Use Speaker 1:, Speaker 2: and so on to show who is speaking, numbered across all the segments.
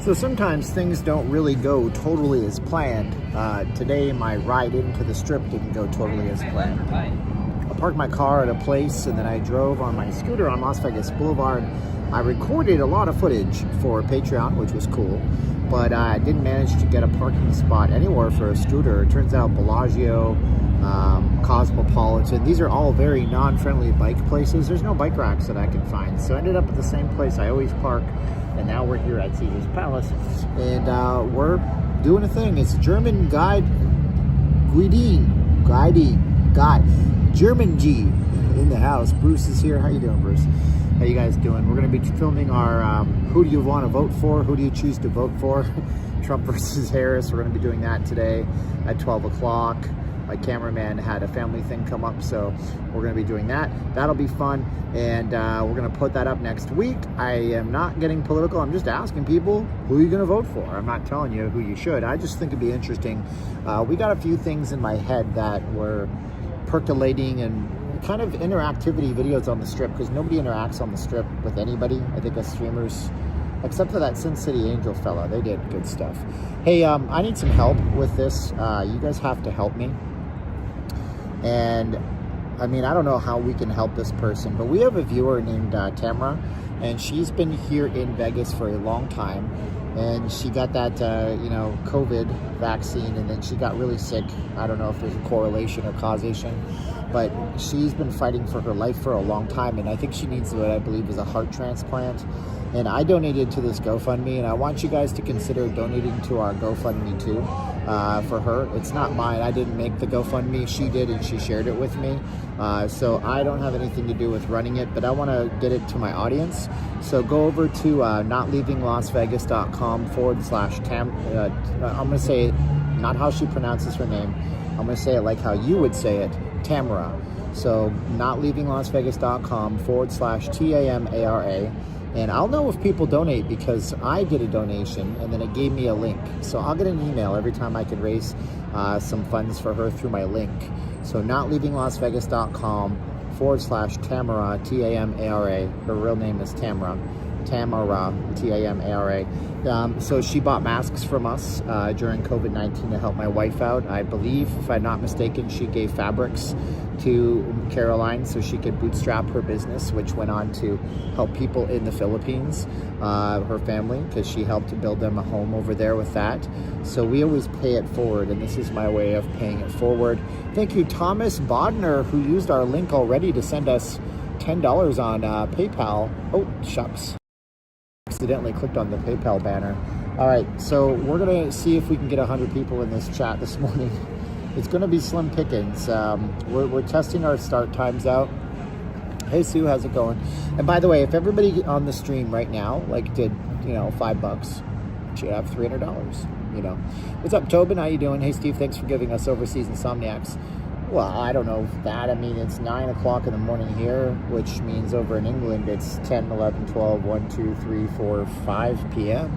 Speaker 1: So sometimes things don't really go totally as planned. Today my ride into the strip didn't go totally as planned. I parked my car at a place and then I drove on my scooter on Las Vegas Boulevard. I recorded a lot of footage for Patreon, which was cool, but I didn't manage to get a parking spot anywhere for a scooter. It turns out Bellagio, Cosmopolitan, these are all very non-friendly bike places. There's no bike racks that I can find. So I ended up at the same place I always park. And now we're here at Caesar's Palace, and we're doing a thing. It's German guide, German G in the house. Bruce is here. How you doing, Bruce? How you guys doing? We're going to be filming our who do you want to vote for? Who do you choose to vote for? Trump versus Harris. We're going to be doing that today at 12 o'clock. My cameraman had a family thing come up, so we're going to be doing that. That'll be fun, and we're going to put that up next week. I am not getting political. I'm just asking people, who are you going to vote for? I'm not telling you who you should. I just think it'd be interesting. We got a few things in my head that were percolating and kind of interactivity videos on the strip, because nobody interacts on the strip with anybody. I think as streamers, except for that Sin City Angel fella, they did good stuff. Hey, I need some help with this. You guys have to help me. And I mean, I don't know how we can help this person, but we have a viewer named Tamara, and she's been here in Vegas for a long time, and she got that COVID vaccine, and then she got really sick. I don't know if there's a correlation or causation, but she's been fighting for her life for a long time, and I think she needs what I believe is a heart transplant. And I donated to this GoFundMe, and I want you guys to consider donating to our GoFundMe too, for her. It's not mine. I didn't make the GoFundMe. She did, and she shared it with me. So I don't have anything to do with running it, but I want to get it to my audience. So go over to notleavinglasvegas.com/Tam. I'm going to say not how she pronounces her name. I'm going to say it like how you would say it, Tamara. So notleavinglasvegas.com/TAMARA. And I'll know if people donate because I did a donation and then it gave me a link. So I'll get an email every time I can raise some funds for her through my link. So notleavinglasvegas.com/Tamara, TAMARA. Her real name is Tamara. Tamara, TAMARA. So she bought masks from us during COVID-19 to help my wife out. I believe, if I'm not mistaken, she gave fabrics to Caroline so she could bootstrap her business, which went on to help people in the Philippines, her family, because she helped to build them a home over there with that. So we always pay it forward, and this is my way of paying it forward. Thank you, Thomas Bodner, who used our link already to send us $10 on PayPal. Oh, shucks. Accidentally clicked on the PayPal banner. All right, so we're going to see if we can get 100 people in this chat this morning. It's going to be slim pickings. We're testing our start times out. Hey, Sue, how's it going? And by the way, if everybody on the stream right now, like did, $5, should have $300, What's up, Tobin? How you doing? Hey, Steve, thanks for giving us Overseas Insomniacs. Well, I don't know that. I mean, it's 9 o'clock in the morning here, which means over in England, it's 10, 11, 12, 1, 2, 3, 4, 5 p.m.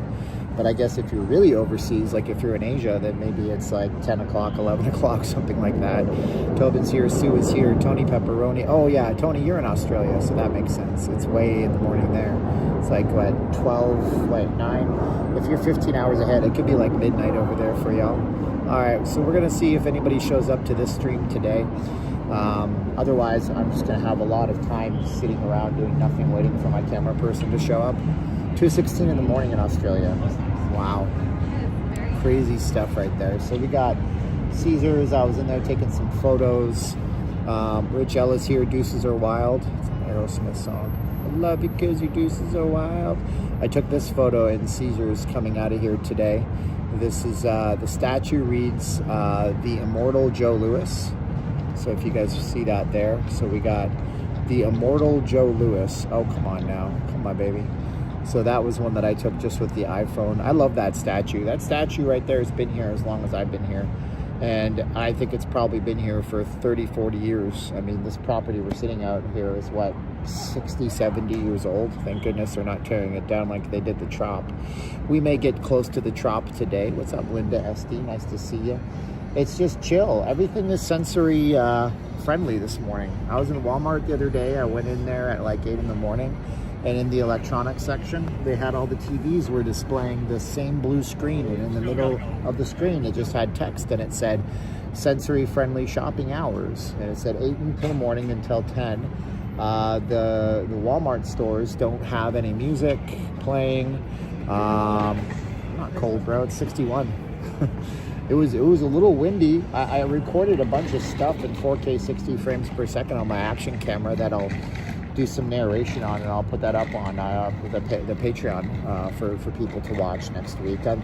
Speaker 1: But I guess if you're really overseas, like if you're in Asia, then maybe it's like 10 o'clock, 11 o'clock, something like that. Tobin's here, Sue is here, Tony Pepperoni. Oh yeah, Tony, you're in Australia, so that makes sense. It's way in the morning there. It's like, what, 9? If you're 15 hours ahead, it could be like midnight over there for y'all. All right, so we're going to see if anybody shows up to this stream today. Otherwise, I'm just going to have a lot of time sitting around doing nothing, waiting for my camera person to show up. 2:16 in the morning in Australia. Wow. Crazy stuff right there. So we got Caesars. I was in there taking some photos. Rich Ellis here, Deuces Are Wild. It's an Aerosmith song. I love you because your deuces are wild. I took this photo in Caesars coming out of here today. This is, the statue reads, the Immortal Joe Louis. So if you guys see that there. So we got the Immortal Joe Louis. Oh, come on now. Come on, baby. So that was one that I took just with the iPhone. I love that statue. That statue right there has been here as long as I've been here. And I think it's probably been here for 30, 40 years. I mean, this property we're sitting out here is what, 60, 70 years old. Thank goodness they're not tearing it down like they did the Trop. We may get close to the Trop today. What's up, Linda SD? Nice to see you. It's just chill. Everything is sensory friendly this morning. I was in Walmart the other day. I went in there at like 8 in the morning. And in the electronics section, they had all the TVs were displaying the same blue screen, and in the middle of the screen, it just had text, and it said sensory-friendly shopping hours, and it said 8 in the morning until 10. The Walmart stores don't have any music playing. Not cold, bro. It's 61. It was a little windy. I recorded a bunch of stuff in 4K 60 frames per second on my action camera that I'll do some narration on, and I'll put that up on the Patreon for people to watch next week. I'm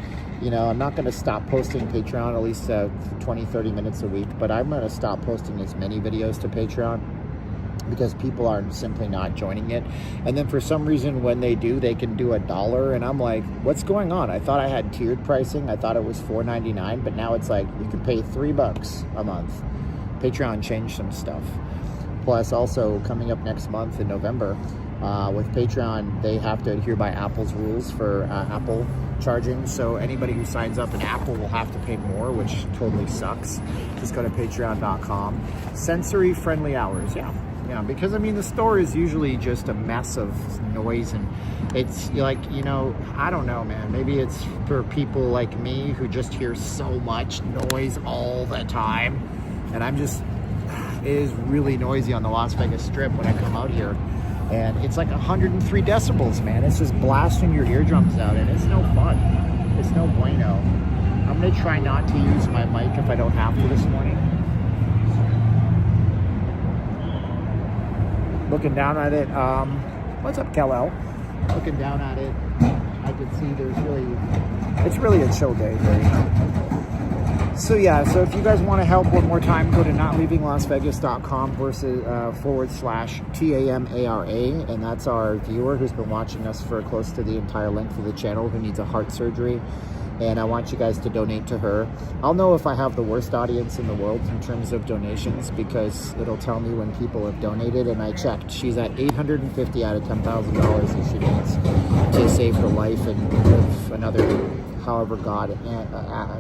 Speaker 1: not going to stop posting Patreon at least 20-30 minutes a week, but I'm going to stop posting as many videos to Patreon because people are simply not joining it. And then for some reason, when they do, they can do $1, and I'm like, what's going on? I thought I had tiered pricing. I thought it was $4.99, but now it's like you can pay $3 a month. Patreon changed some stuff. Plus, also coming up next month in November, with Patreon, they have to adhere by Apple's rules for Apple charging. So anybody who signs up in Apple will have to pay more, which totally sucks. Just go to patreon.com. Sensory-friendly hours, yeah, because, I mean, the store is usually just a mess of noise, and it's like, I don't know, man. Maybe it's for people like me who just hear so much noise all the time, and it is really noisy on the Las Vegas Strip when I come out here, and it's like 103 decibels, man. It's just blasting your eardrums out, and it's no fun. It's no bueno. I'm gonna try not to use my mic if I don't have to this morning. Looking down at it, what's up, Kel-El? Looking down at it, I can see it's really a chill day here. So yeah, so if you guys want to help one more time, go to notleavinglasvegas.com /TAMARA, and that's our viewer who's been watching us for close to the entire length of the channel, who needs a heart surgery, and I want you guys to donate to her. I'll know if I have the worst audience in the world in terms of donations, because it'll tell me when people have donated, and I checked. She's at $850 out of $10,000 that she needs to save her life and live another however God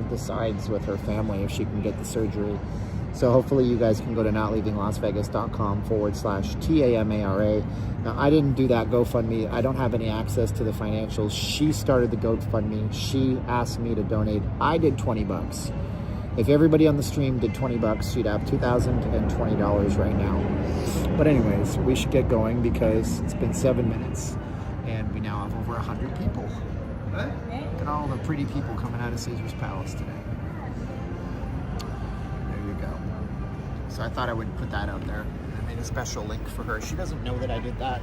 Speaker 1: decides with her family if she can get the surgery. So hopefully you guys can go to notleavinglasvegas.com /TAMARA. Now, I didn't do that GoFundMe. I don't have any access to the financials. She started the GoFundMe. She asked me to donate. I did $20. If everybody on the stream did $20, she'd have $2,020 right now. But anyways, we should get going because it's been 7 minutes and we now have over 100 people. Look at all the pretty people coming out of Caesar's Palace today. There you go. So I thought I would put that out there. I made a special link for her. She doesn't know that I did that.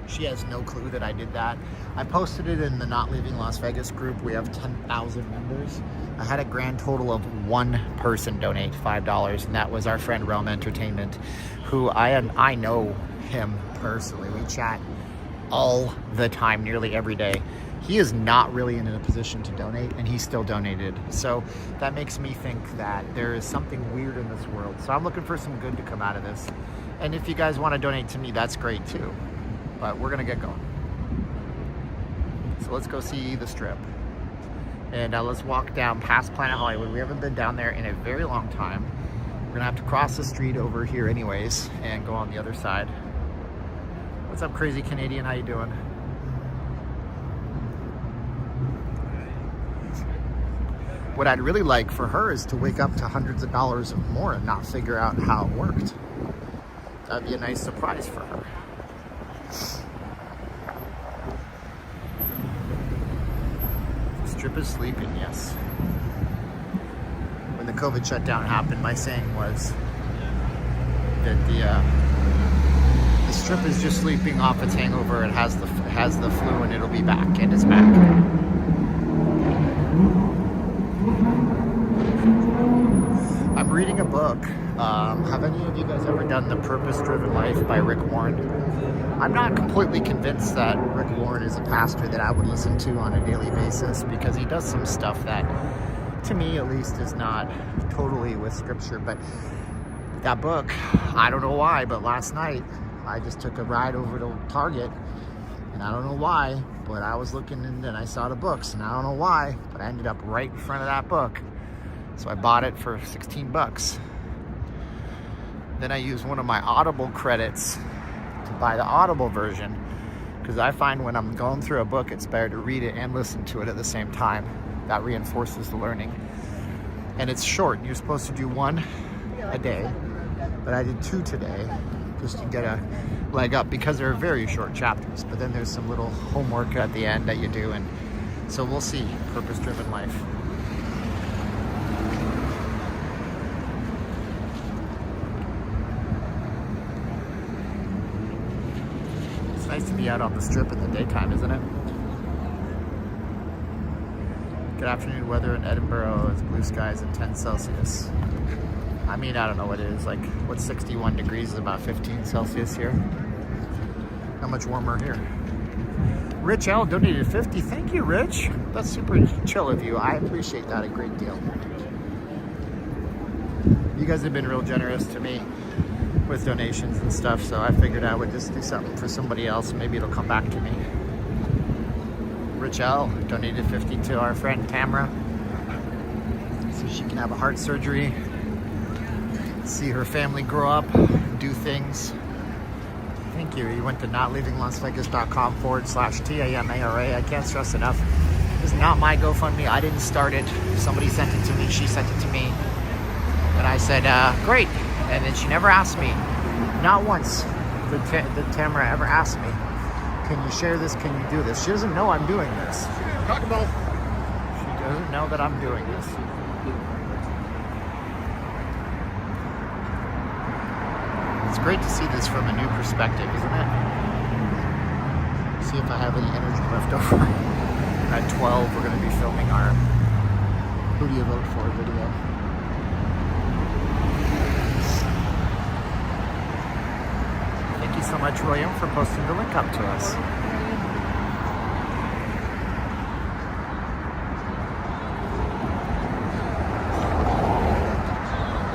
Speaker 1: She has no clue that I did that. I posted it in the Not Leaving Las Vegas group. We have 10,000 members. I had a grand total of one person donate $5, and that was our friend Realm Entertainment, who I know him personally. We chat all the time, nearly every day. He is not really in a position to donate, and he still donated. So that makes me think that there is something weird in this world. So I'm looking for some good to come out of this. And if you guys want to donate to me, that's great too. But we're gonna get going. So let's go see the Strip. And let's walk down past Planet Hollywood. We haven't been down there in a very long time. We're gonna have to cross the street over here anyways and go on the other side. What's up, crazy Canadian? How you doing? What I'd really like for her is to wake up to hundreds of dollars more and not figure out how it worked. That'd be a nice surprise for her. Strip is sleeping, yes. When the COVID shutdown happened, my saying was that the Strip is just sleeping off its hangover. It has the flu, and it'll be back, and it's back. I'm reading a book. Have any of you guys ever done The Purpose-Driven Life by Rick Warren? I'm not completely convinced that Rick Warren is a pastor that I would listen to on a daily basis, because he does some stuff that, to me at least, is not totally with scripture. But that book, I don't know why, but last night I just took a ride over to Target, and I don't know why, but I was looking and I saw the books, and I don't know why, but I ended up right in front of that book. So I bought it for 16 bucks. Then I used one of my Audible credits to buy the Audible version, Because I find when I'm going through a book, it's better to read it and listen to it at the same time. That reinforces the learning. And it's short. You're supposed to do one a day, but I did 2 today just to get a leg up because they're very short chapters. But then there's some little homework at the end that you do, and so we'll see. Purpose-driven life. It's nice to be out on the strip in the daytime, isn't it? Good afternoon. Weather in Edinburgh is blue skies and 10 Celsius. I mean, I don't know what it is. Like, what's 61 degrees is about 15 Celsius here. How much warmer here? Rich L donated 50. Thank you, Rich. That's super chill of you. I appreciate that a great deal. You guys have been real generous to me with donations and stuff, so I figured I would just do something for somebody else. Maybe it'll come back to me. Rich L donated 50 to our friend Tamara, so she can have a heart surgery, see her family grow up, do things. Thank you. You went to notleavinglasvegas.com/TAMARA. I can't stress enough. This is not my GoFundMe. I didn't start it. Somebody sent it to me. She sent it to me. And I said, great. And then she never asked me. Not once did Tamara ever ask me, can you share this? Can you do this? She doesn't know I'm doing this. Talk about. She doesn't know that I'm doing this. It's great to see this from a new perspective, isn't it? See if I have any energy left over. At 12, we're going to be filming our Who Do You Vote For video. Thank you so much, William, for posting the link up to us.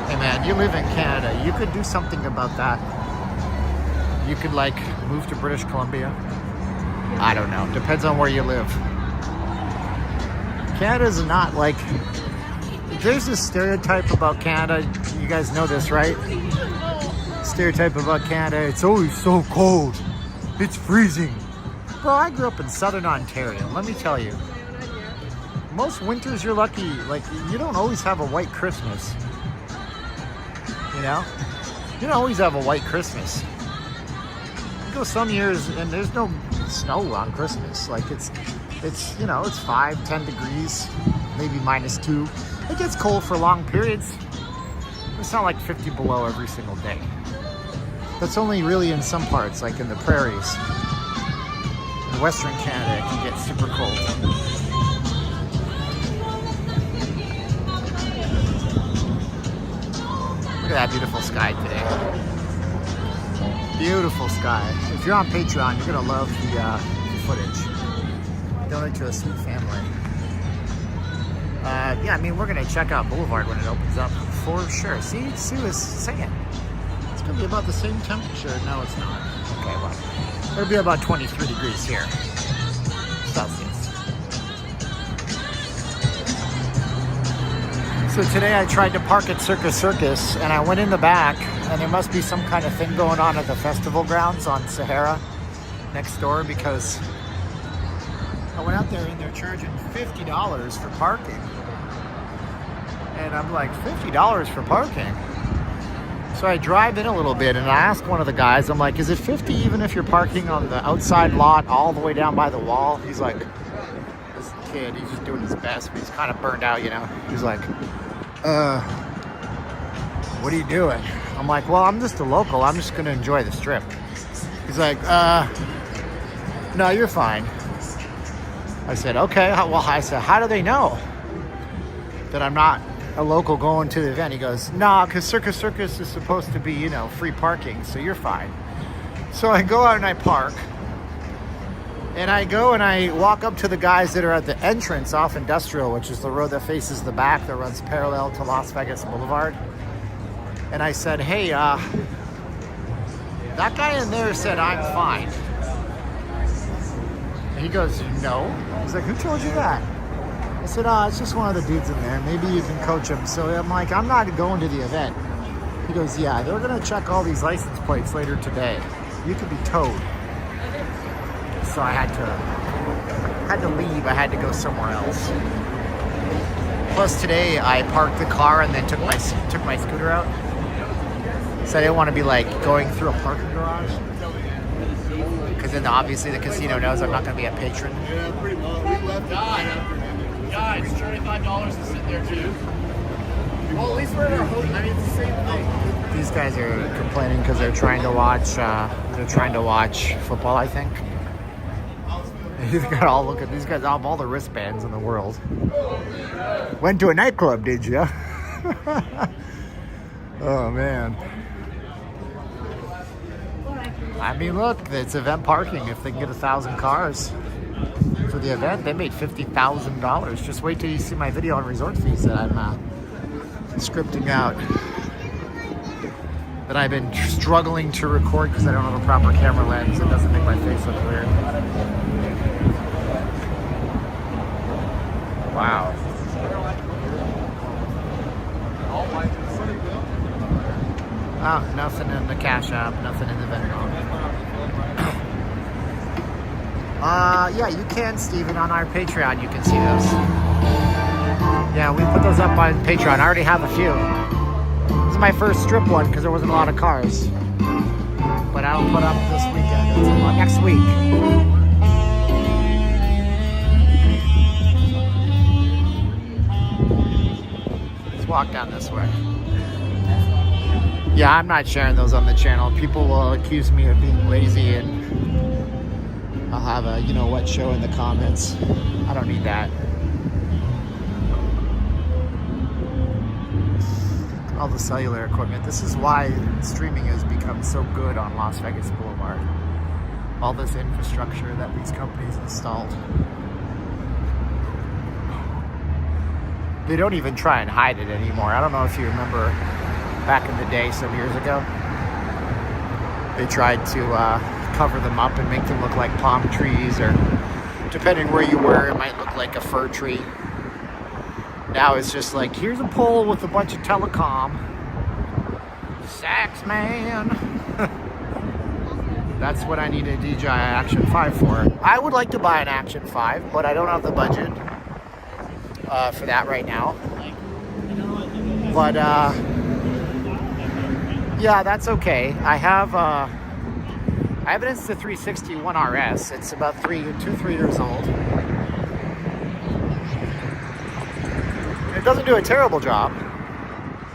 Speaker 1: Hey man, you live in Canada. You could do something about that. You could like move to British Columbia. I don't know. Depends on where you live. Canada's not like... There's this stereotype about Canada. You guys know this, right? Stereotype about Canada. It's always so cold. It's freezing. Bro, I grew up in southern Ontario. Let me tell you. Most winters you're lucky. Like, you don't always have a white Christmas. You know? You don't always have a white Christmas. You go some years and there's no snow on Christmas. Like, it's you know, it's 5-10 degrees, maybe -2. It gets cold for long periods. It's not like 50 below every single day. That's only really in some parts, like in the prairies. In Western Canada, it can get super cold. Look at that beautiful sky today. Beautiful sky. If you're on Patreon, you're gonna love the footage. Donate to a sweet family. Yeah, I mean, we're gonna check out Boulevard when it opens up for sure. See, Sue is saying it's gonna be about the same temperature. No, it's not. Okay, well, it'll be about 23 degrees here, Celsius. So today I tried to park at Circus, and I went in the back, and there must be some kind of thing going on at the festival grounds on Sahara next door, because I went out there and they're charging $50 for parking. And I'm like, $50 for parking? So I drive in a little bit and I ask one of the guys, I'm like, is it 50 even if you're parking on the outside lot all the way down by the wall? He's like, this kid, he's just doing his best, but he's kind of burned out, you know? He's like, what are you doing? I'm like, well, I'm just a local. I'm just going to enjoy the strip. He's like, no, you're fine. I said, okay. Well, I said, how do they know that I'm not a local going to the event? He goes, nah, because Circus is supposed to be, you know, free parking, so you're fine. So I go out and I park. And I go and I walk up to the guys that are at the entrance off Industrial, which is the road that faces the back that runs parallel to Las Vegas Boulevard. And I said, hey, that guy in there said I'm fine. And he goes, no. He's like, who told you that? I said, it's just one of the dudes in there. Maybe you can coach him. So I'm like, I'm not going to the event. He goes, yeah, they're going to check all these license plates later today. You could be towed. so I had to leave. I had to go somewhere else. Plus today I parked the car and then took my scooter out. So I didn't want to be like going through a parking garage. Because then obviously the casino knows I'm not going to be a patron.
Speaker 2: Yeah, pretty well. We left guys, $35 to sit there too. Well, at least we're in our hotel. I mean, it's the same thing.
Speaker 1: These guys are complaining because they're trying to watch football, I think. You gotta all look at these guys have all the wristbands in the world. Went to a nightclub, did you? Oh man. I mean, look, it's event parking. If they can get 1,000 cars for the event, they made $50,000. Just wait till you see my video on resort fees that I'm scripting out. That I've been struggling to record because I don't have a proper camera lens. It doesn't make my face look weird. Wow. Oh, nothing in the cash app, nothing in the Venmo. Yeah, you can, Steven, on our Patreon. You can see those. Yeah, we put those up on Patreon. I already have a few. This is my first strip one because there wasn't a lot of cars. But I'll put up this weekend. It's next week. Let's walk down this way. Yeah, I'm not sharing those on the channel. People will accuse me of being lazy and I'll have a you-know-what show in the comments. I don't need that. All the cellular equipment. This is why streaming has become so good on Las Vegas Boulevard. All this infrastructure that these companies installed. They don't even try and hide it anymore. I don't know if you remember back in the day, some years ago, they tried to cover them up and make them look like palm trees, or depending where you were, it might look like a fir tree. Now it's just like, here's a pole with a bunch of telecom. Sax man. That's what I need a DJI Action 5 for. I would like to buy an Action 5, but I don't have the budget for that right now. But yeah, that's okay. I have an Insta360 One RS. It's about 3 years old. It doesn't do a terrible job.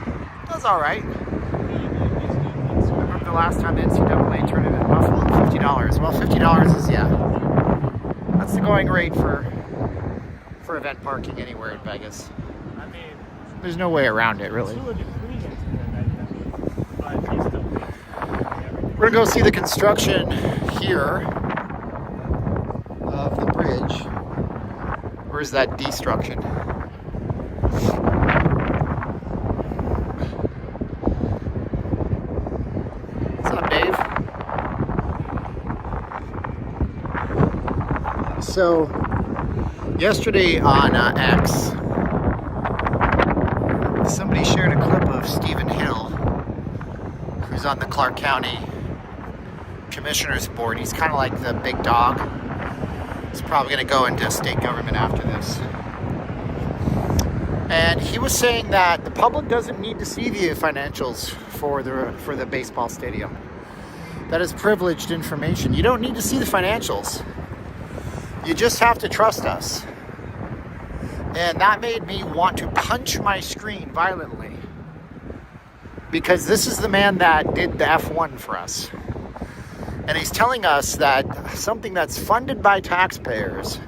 Speaker 1: It does all right. I remember the last time the NCAA tournament in Buffalo, $50. Well, $50 is, yeah, that's the going rate for event parking anywhere in Vegas.
Speaker 2: I mean,
Speaker 1: there's no way around it, really. We're gonna go see the construction here of the bridge. Where's that destruction? What's up, Dave? So, yesterday on X, somebody shared a clip of Stephen Hill, who's on the Clark County Commissioner's Board. He's kind of like the big dog. He's probably going to go into state government after this. And he was saying that the public doesn't need to see the financials for the baseball stadium. That is privileged information. You don't need to see the financials. You just have to trust us. And that made me want to punch my screen violently. Because this is the man that did the F1 for us. And he's telling us that something that's funded by taxpayers,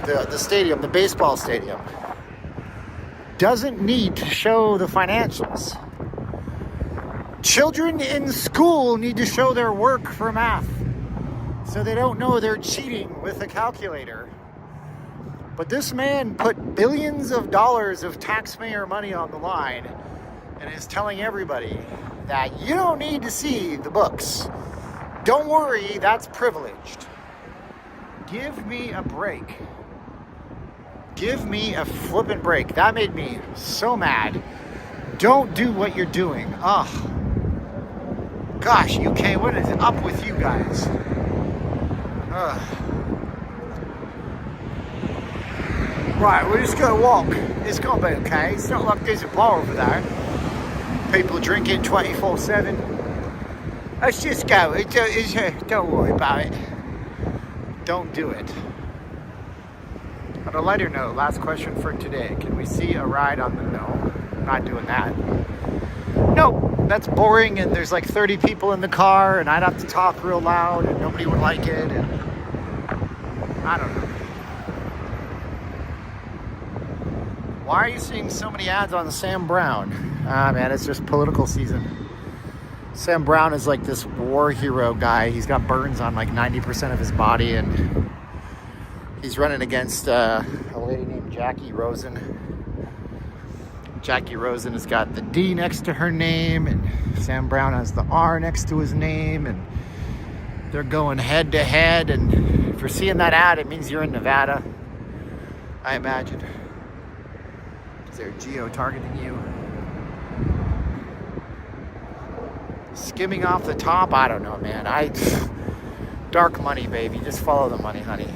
Speaker 1: the stadium, the baseball stadium, doesn't need to show the financials. Children in school need to show their work for math, so they don't know they're cheating with a calculator. But this man put billions of dollars of taxpayer money on the line and is telling everybody that you don't need to see the books. Don't worry, that's privileged. Give me a break. Give me a flippin' break. That made me so mad. Don't do what you're doing. Ugh. Gosh, UK, what is up with you guys? Right, we're just gonna walk. It's gonna be okay. It's not like there's a bar over there. People drinking 24/7. Let's just go. Don't worry about it. Don't do it. On a lighter note, last question for today. Can we see a ride on the... No, I'm not doing that. Nope, that's boring, and there's like 30 people in the car, and I'd have to talk real loud, and nobody would like it, and I don't know. Why are you seeing so many ads on Sam Brown? Ah, man, it's just political season. Sam Brown is like this war hero guy. He's got burns on like 90% of his body, and he's running against a lady named Jackie Rosen. Jackie Rosen has got the D next to her name, and Sam Brown has the R next to his name, and they're going head to head. And if you're seeing that ad, it means you're in Nevada, I imagine. They're geo-targeting you. Skimming off the top, I don't know, man. Dark money, baby. Just follow the money, honey.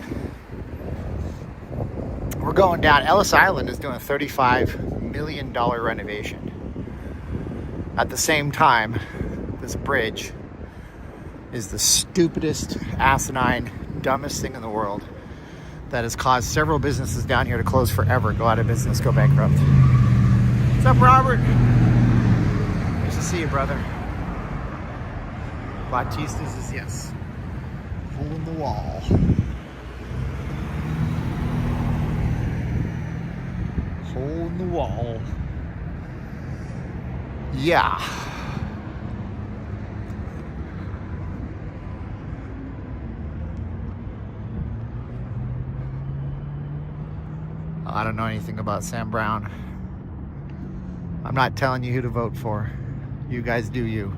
Speaker 1: We're going down. Ellis Island is doing a $35 million renovation. At the same time, this bridge is the stupidest, asinine, dumbest thing in the world that has caused several businesses down here to close forever, go out of business, go bankrupt. What's up, Robert? Nice to see you, brother. Batista's is yes. Hole in the wall. Hole in the wall. Yeah. I don't know anything about Sam Brown. I'm not telling you who to vote for. You guys do you.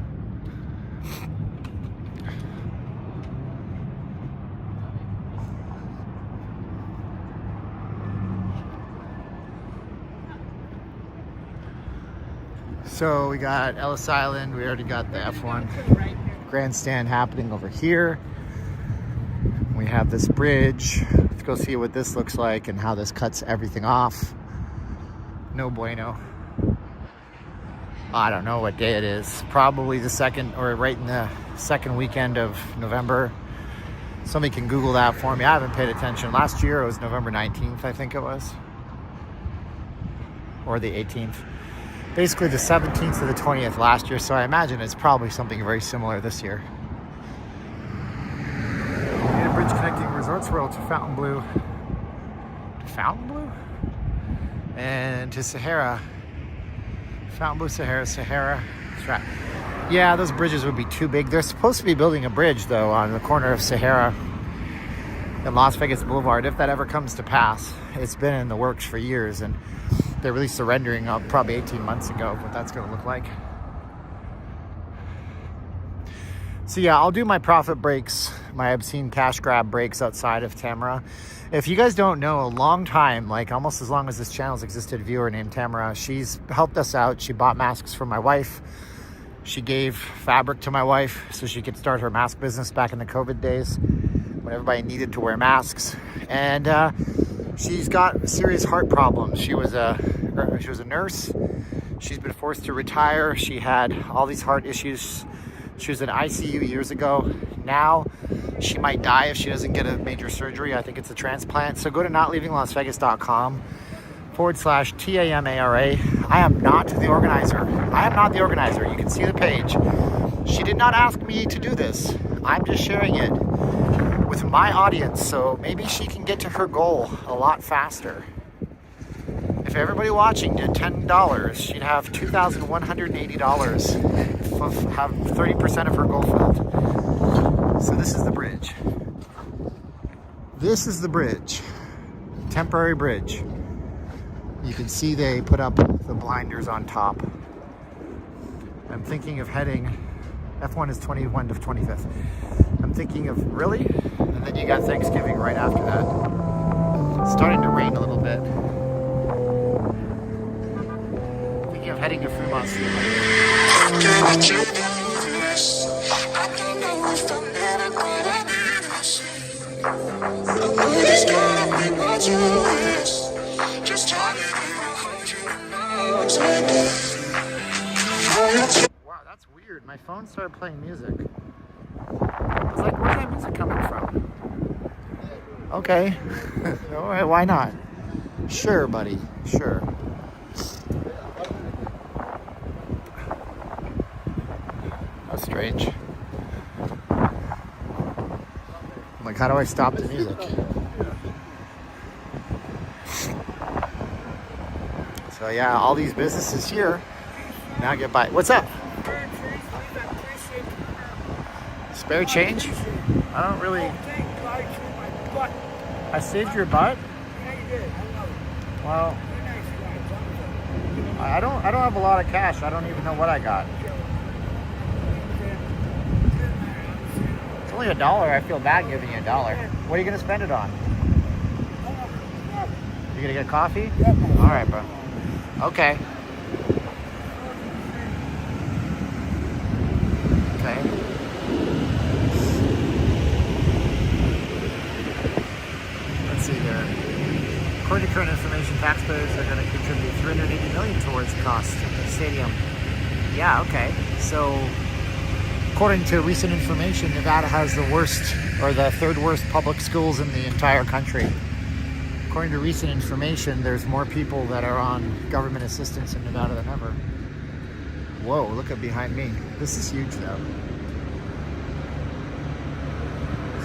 Speaker 1: So we got Ellis Island. We already got the F1 grandstand happening over here. We have this bridge. Let's go see what this looks like and how this cuts everything off. No bueno. I don't know what day it is. Probably the second, or right in the second weekend of November. Somebody can Google that for me. I haven't paid attention. Last year it was November 19th, I think it was. Or the 18th. Basically the 17th to the 20th last year, so I imagine it's probably something very similar this year. And a bridge connecting Resorts World to Fontainebleau. To Fontainebleau? And to Sahara. Fontainebleau, Sahara. That's right. Yeah, those bridges would be too big. They're supposed to be building a bridge, though, on the corner of Sahara and Las Vegas Boulevard, if that ever comes to pass. It's been in the works for years, and they released the rendering of probably 18 months ago, what that's going to look like. So yeah, I'll do my profit breaks, my obscene cash grab breaks outside of Tamara. If you guys don't know, a long time, like almost as long as this channel's existed, a viewer named Tamara, she's helped us out. She bought masks for my wife. She gave fabric to my wife so she could start her mask business back in the COVID days when everybody needed to wear masks. And she's got serious heart problems. She was a nurse. She's been forced to retire. She had all these heart issues. She was in ICU years ago. Now she might die if she doesn't get a major surgery. I think it's a transplant. So go to notleavinglasvegas.com/TAMARA. I am not the organizer. I am not the organizer. You can see the page. She did not ask me to do this. I'm just sharing it with my audience, so maybe she can get to her goal a lot faster. If everybody watching did $10, she'd have $2,180 and have 30% of her goal filled. So this is the bridge. This is the bridge. Temporary bridge. You can see they put up the blinders on top. I'm thinking of heading, F1 is 21 to 25th. I'm thinking of, really? And then you got Thanksgiving right after that. It's starting to rain a little bit. Thinking of heading to Fremont. Wow, that's weird. My phone started playing music. I was like, where's that music coming from? Okay. All right, why not? Sure, buddy. Sure. That's strange. I'm like, how do I stop the music? So yeah, all these businesses here now get by. What's up? Spare change? I don't really. I saved your butt? Well, I don't have a lot of cash. I don't even know what I got. It's only $1. I feel bad giving you $1. What are you gonna spend it on? You gonna get coffee? All right, bro. Okay. Okay. Let's see here. According to current information, taxpayers are going to contribute $380 million towards the cost of the stadium. Yeah, okay. So, according to recent information, Nevada has the worst, or the third worst public schools in the entire country. According to recent information, there's more people that are on government assistance in Nevada than ever. Whoa, look at behind me. This is huge, though.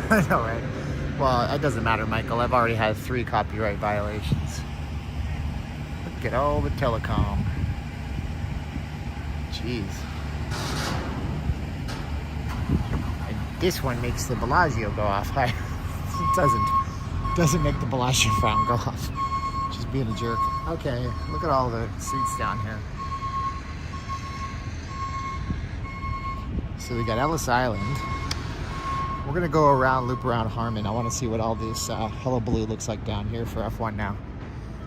Speaker 1: I know, right? Well, it doesn't matter, Michael. I've already had 3 copyright violations. Look at all the telecom. Jeez. And this one makes the Bellagio go off. It doesn't make the Bellagio fountain go off. Just being a jerk. Okay, look at all the seats down here. So we got Ellis Island. We're gonna go around, loop around Harmon. I want to see what all this hullabaloo looks like down here for F1 now.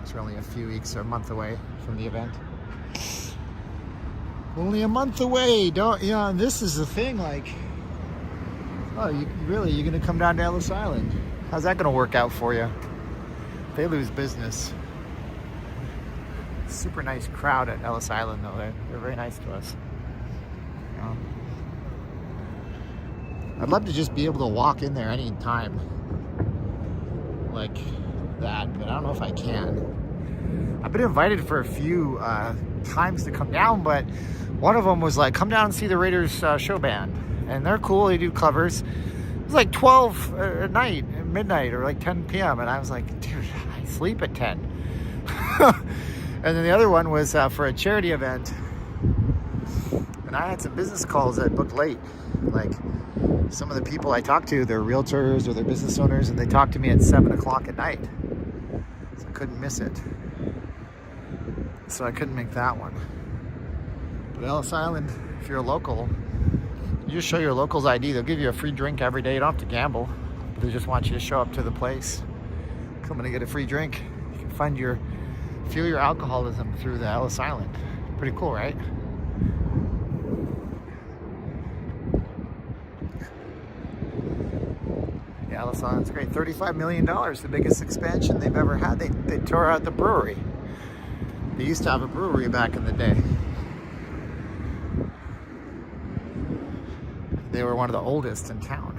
Speaker 1: It's only a few weeks or a month away from the event. Only a month away. Don't, you know, this is the thing, like, oh, you're gonna come down to Ellis Island. How's that gonna work out for you? They lose business. Super nice crowd at Ellis Island, though. They're very nice to us. You know? I'd love to just be able to walk in there any time like that, but I don't know if I can. I've been invited for a few times to come down, but one of them was like, come down and see the Raiders show band. And they're cool, they do covers. It was like 12 at night, at midnight, or like 10 p.m. And I was like, dude, I sleep at 10. And then the other one was for a charity event. And I had some business calls that booked late. Like, some of the people I talked to, they're realtors or they're business owners, and they talked to me at 7 o'clock at night. So I couldn't miss it. So I couldn't make that one. But Ellis Island, if you're a local, you just show your local's ID. They'll give you a free drink every day. You don't have to gamble. They just want you to show up to the place. Come in and get a free drink. You can feel your alcoholism through the Ellis Island. Pretty cool, right? Yeah, Ellis Island's great. $35 million, the biggest expansion they've ever had. They tore out the brewery. They used to have a brewery back in the day. They were one of the oldest in town.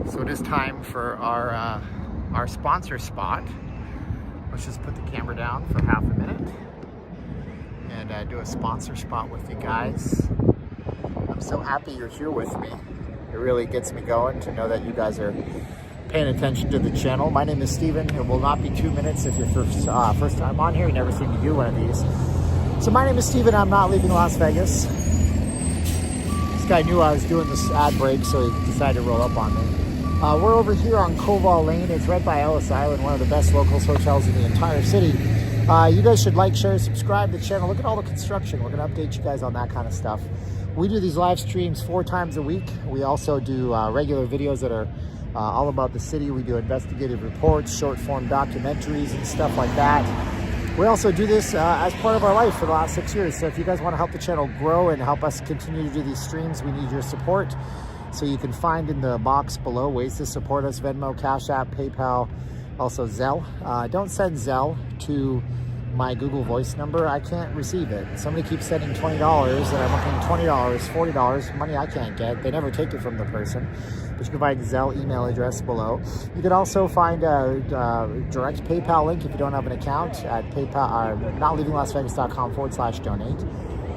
Speaker 1: So it is time for our sponsor spot. Let's just put the camera down for half a minute and do a sponsor spot with you guys. I'm so happy you're here with me. It really gets me going to know that you guys are paying attention to the channel. My name is Steven. It will not be 2 minutes if you're first time on here. You've never seen me do one of these. So my name is Steven. I'm not leaving Las Vegas. This guy knew I was doing this ad break, so he decided to roll up on me. We're over here on Koval Lane. It's right by Ellis Island, one of the best locals hotels in the entire city. You guys should like, share, subscribe to the channel. Look at all the construction. We're going to update you guys on that kind of stuff. We do these live streams 4 times a week. We also do regular videos that are all about the city. We do investigative reports, short form documentaries and stuff like that. We also do this as part of our life for the last 6 years. So if you guys want to help the channel grow and help us continue to do these streams, we need your support. So you can find in the box below ways to support us: Venmo, Cash App, PayPal, also Zelle. Don't send Zelle to my Google Voice number. I can't receive it. Somebody keeps sending $20 and I'm looking $20, $40, money I can't get. They never take it from the person. But you can find Zelle email address below. You can also find a direct PayPal link if you don't have an account at PayPal, notleavinglasvegas.com/donate.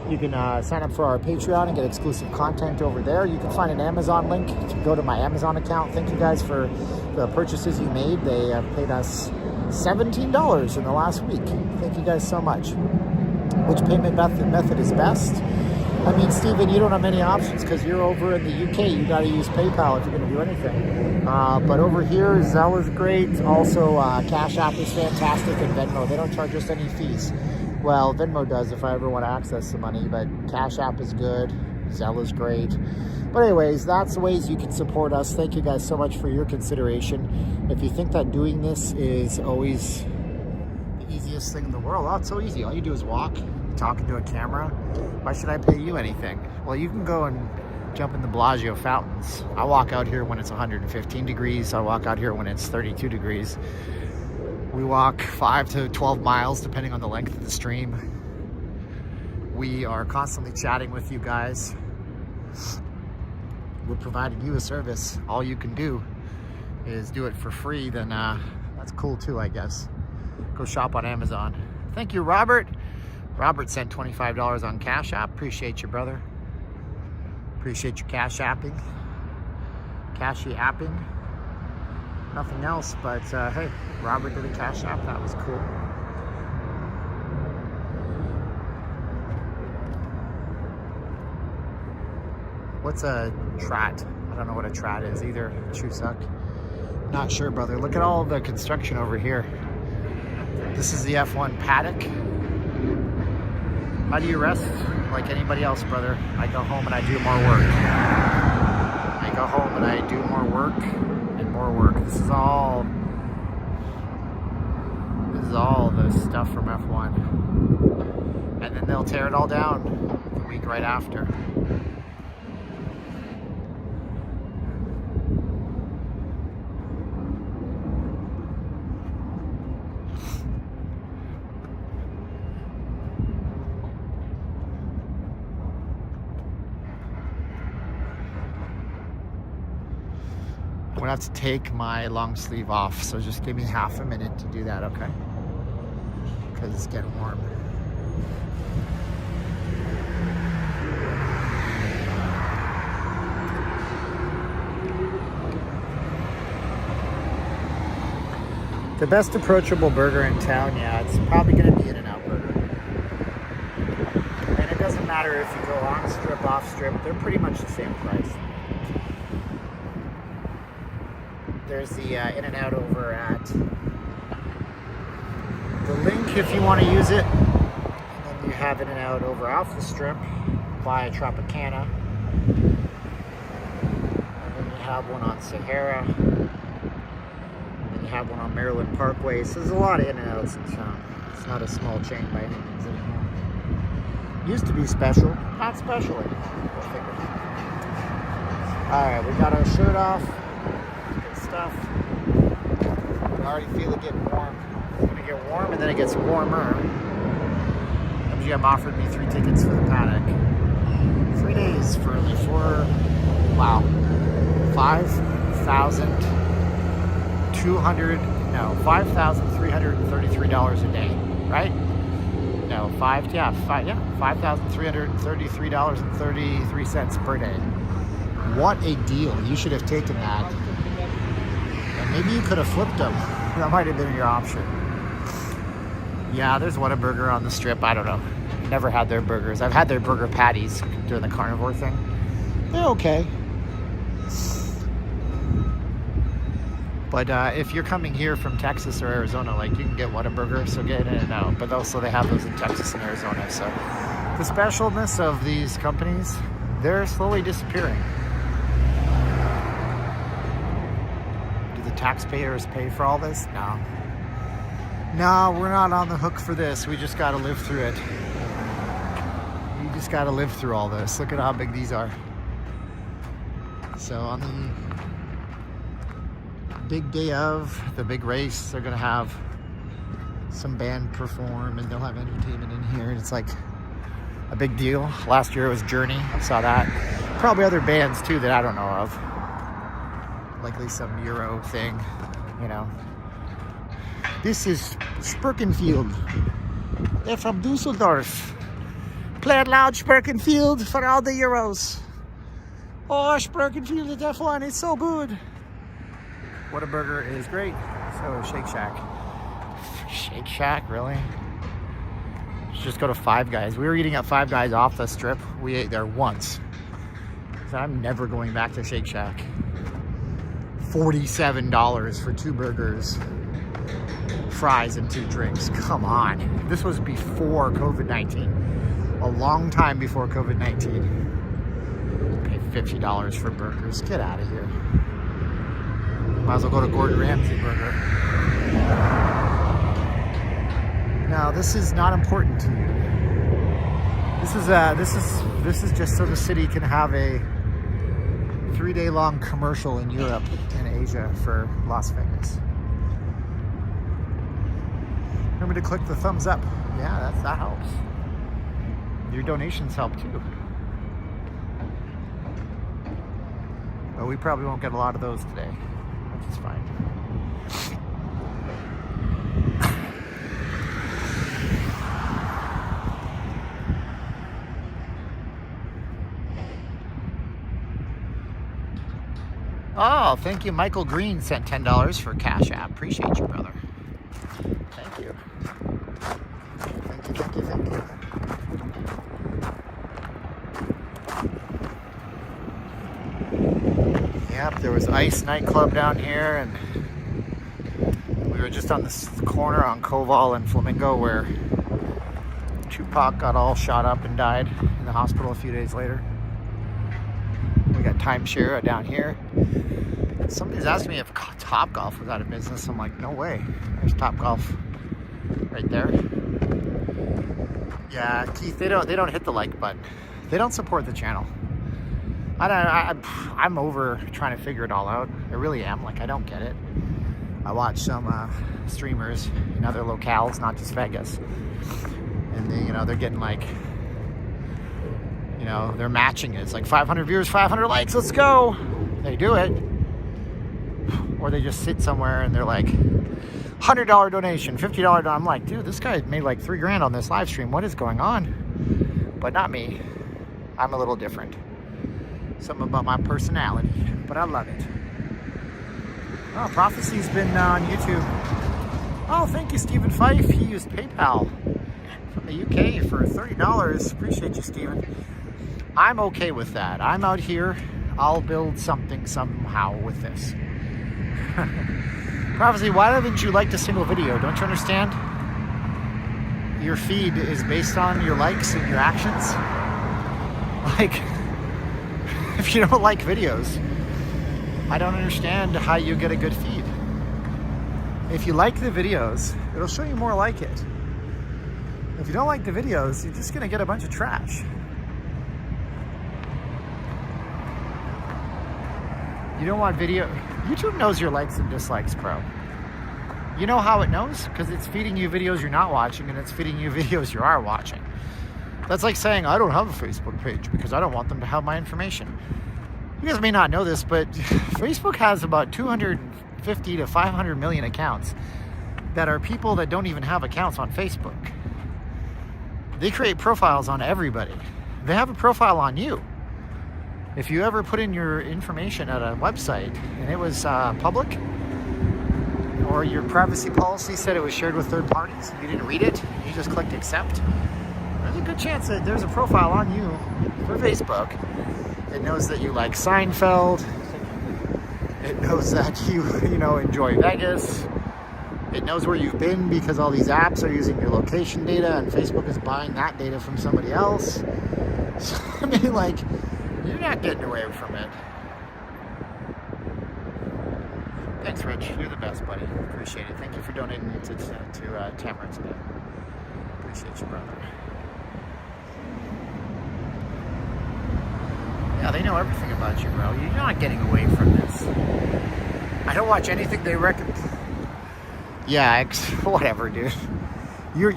Speaker 1: You can sign up for our Patreon and get exclusive content over there. You can find an Amazon link to go to my Amazon account. Thank you guys for the purchases you made. They have paid us $17 in the last week. Thank you guys so much. Which payment method is best? I mean, Steven, you don't have many options because you're over in the UK. You got to use PayPal if you're going to do anything. But over here, Zelle is great. Also, Cash App is fantastic, and Venmo. They don't charge us any fees. Well, Venmo does if I ever want to access the money, but Cash App is good. Zelle is great. But anyways, that's the ways you can support us. Thank you guys so much for your consideration. If you think that doing this is always the easiest thing in the world, oh, it's so easy. All you do is walk, talk into a camera. Why should I pay you anything? Well, you can go and jump in the Bellagio fountains. I walk out here when it's 115 degrees. I walk out here when it's 32 degrees. We walk 5 to 12 miles depending on the length of the stream. We are constantly chatting with you guys. We're providing you a service. All you can do is do it for free, then that's cool too, I guess. Go shop on Amazon. Thank you, Robert. Robert sent $25 on Cash App. Appreciate you, brother. Appreciate your Cash Apping. Cashy Apping. Nothing else, but hey, Robert did a Cash App. That was cool. What's a chrat? I don't know what a chrat is either. Chusuck. Not sure, brother. Look at all the construction over here. This is the F1 paddock. How do you rest? Like anybody else, brother. I go home and I do more work. I go home and I do more work and more work. This is all the stuff from F1. And then they'll tear it all down the week right after. I'm gonna have to take my long sleeve off, so just give me half a minute to do that, okay? Because it's getting warm. The best approachable burger in town, yeah, it's probably gonna be In-N-Out Burger. And it doesn't matter if you go on strip, off strip, they're pretty much the same price. There's the In-N-Out over at the link if you want to use it. And then you have In-N-Out over off the strip via Tropicana. And then you have one on Sahara. And then you have one on Maryland Parkway. So there's a lot of In-N-Outs in town. It's not a small chain by any means anymore. Used to be special, not special anymore. Alright, we got our shirt off. Stuff. I already feel it getting warm. It's gonna get warm and then it gets warmer. MGM offered me 3 tickets for the paddock. 3 days for only $5,333 a day, right? No, $5,333.33 per day. What a deal. You should have taken that. Maybe you could have flipped them. That might have been your option. Yeah, there's Whataburger on the strip. I don't know. Never had their burgers. I've had their burger patties during the carnivore thing. They're okay. But if you're coming here from Texas or Arizona, like, you can get Whataburger, so get In-N-Out. But also they have those in Texas and Arizona. So the specialness of these companies, they're slowly disappearing. Taxpayers pay for all this? No. No, we're not on the hook for this. We just got to live through it. We just got to live through all this. Look at how big these are. So on the big day of the big race, they're going to have some band perform and they'll have entertainment in here. And it's like a big deal. Last year it was Journey. I saw that. Probably other bands too that I don't know of. Likely some Euro thing, you know. This is Spurkenfield. They're from Dusseldorf. Play it loud, Spurkenfield, for all the Euros. Oh, Spurkenfield is F1. It's so good. Whataburger is great. So Shake Shack. Shake Shack, really? Let's just go to Five Guys. We were eating at Five Guys off the strip. We ate there once. So I'm never going back to Shake Shack. $47 for 2 burgers, fries, and 2 drinks. Come on. This was before COVID-19. A long time before COVID-19. Pay $50 for burgers. Get out of here. Might as well go to Gordon Ramsay Burger. Now, this is not important to you. This is just so the city can have a 3-day-long commercial in Europe and Asia for Las Vegas. Remember to click the thumbs up. Yeah, that helps. Your donations help too. But we probably won't get a lot of those today, which is fine. Oh, thank you. Michael Green sent $10 for Cash App. Appreciate you, brother. Thank you. Thank you. Yep, there was Ice nightclub down here, and we were just on this corner on Koval and Flamingo where Tupac got all shot up and died in the hospital a few days later. We got Timeshare down here. Somebody's asking me if Topgolf was out of business. I'm like, no way. There's Topgolf right there. Yeah, Keith, they don't hit the like button. They don't support the channel. I'm over trying to figure it all out. I really am. Like, I don't get it. I watch some streamers in other locales, not just Vegas, and they, they're getting like, they're matching it. It's like 500 viewers, 500 likes. Let's go. They do it. Or they just sit somewhere and they're like, $100 donation, $50 I'm like, dude, this guy made like $3 grand on this live stream. What is going on? But not me. I'm a little different. Something about my personality, but I love it. Oh, Prophecy's been on YouTube. Oh, thank you, Stephen Fife. He used PayPal from the UK for $30. Appreciate you, Stephen. I'm okay with that. I'm out here. I'll build something somehow with this. Prophecy, why haven't you liked a single video? Don't you understand? Your feed is based on your likes and your actions. Like, if you don't like videos, I don't understand how you get a good feed. If you like the videos, it'll show you more like it. If you don't like the videos, you're just gonna get a bunch of trash. You don't want video. YouTube knows your likes and dislikes, bro. You know how it knows? Because it's feeding you videos you're not watching, and it's feeding you videos you are watching. That's like saying, I don't have a Facebook page because I don't want them to have my information. You guys may not know this, but Facebook has about 250 to 500 million accounts that are people that don't even have accounts on Facebook. They create profiles on everybody. They have a profile on you. If you ever put in your information at a website and it was public, or your privacy policy said it was shared with third parties, you didn't read it, you just clicked accept, there's a good chance that there's a profile on you for Facebook. It knows that you like Seinfeld. It knows that you enjoy Vegas. It knows where you've been because all these apps are using your location data, and Facebook is buying that data from somebody else. So, I mean, like, you're not getting away from it. Thanks, Rich. You're the best, buddy. Appreciate it. Thank you for donating to Tamara today. Appreciate you, brother. Yeah, they know everything about you, bro. You're not getting away from this. I don't watch anything they recommend. Yeah, whatever, dude. You're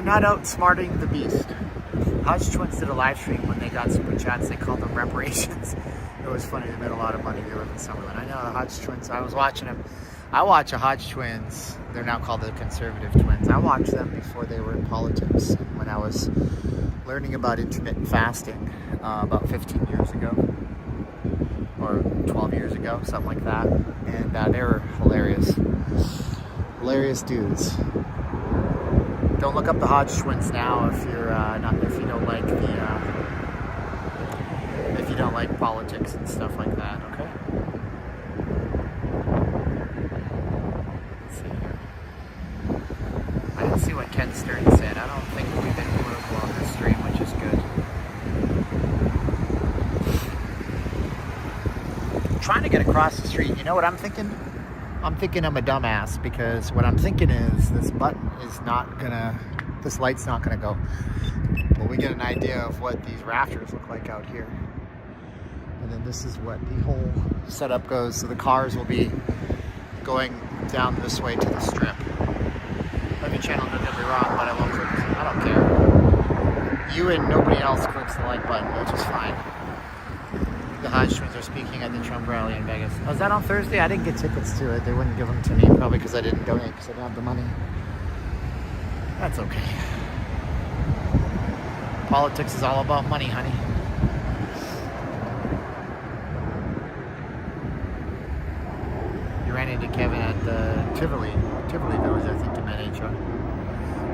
Speaker 1: not outsmarting the beast. Hodge Twins did a live stream when they got super chats. They called them reparations. It was funny. They made a lot of money. They live in Summerlin. I know the Hodge Twins. I was watching them. I watch a Hodge Twins. They're now called the Conservative Twins. I watched them before they were in politics. When I was learning about intermittent fasting about 15 years ago. Or 12 years ago. Something like that. And they were hilarious. Hilarious dudes. Don't look up the Hodge Twins now if you're if you don't like if you don't like politics and stuff like that. Okay. Let's see here. I didn't see what Ken Stern said. I don't think we've been political on this stream, which is good. I'm trying to get across the street. You know what I'm thinking? I'm thinking I'm a dumbass because what I'm thinking is this button is not gonna, this light's not gonna go. But we get an idea of what these rafters look like out here. And then this is what the whole setup goes. So the cars will be going down this way to the strip. Every channel, don't get me wrong, but I won't click. I don't care. You and nobody else clicks the like button, which is fine. The Hodge Twins are speaking at the Trump rally in Vegas. Was that on Thursday? I didn't get tickets to it. They wouldn't give them to me, probably because I didn't donate, because I didn't have the money. That's okay. Politics is all about money, honey. You ran into Kevin at the Tivoli Village, I think, to met HR.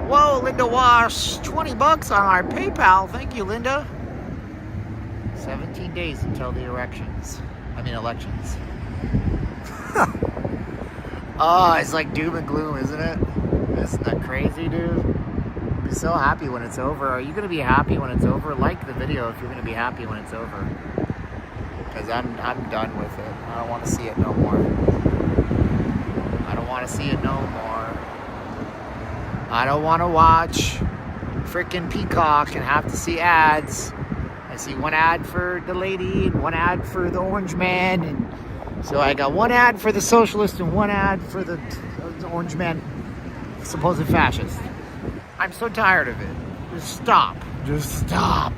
Speaker 1: Whoa, Linda Wash, 20 bucks on our PayPal. Thank you, Linda. 17 days until the elections. Oh, it's like doom and gloom, isn't it? Isn't that crazy, dude? Be so happy when it's over. Are you going to be happy when it's over? Like the video if you're going to be happy when it's over. Because I'm done with it. I don't want to see it no more. I don't want to see it no more. I don't want to watch freaking Peacock and have to see ads. I see one ad for the lady and one ad for the orange man, and so I got one ad for the socialist and one ad for the orange man, supposed fascist. I'm so tired of it. Just stop. Just stop.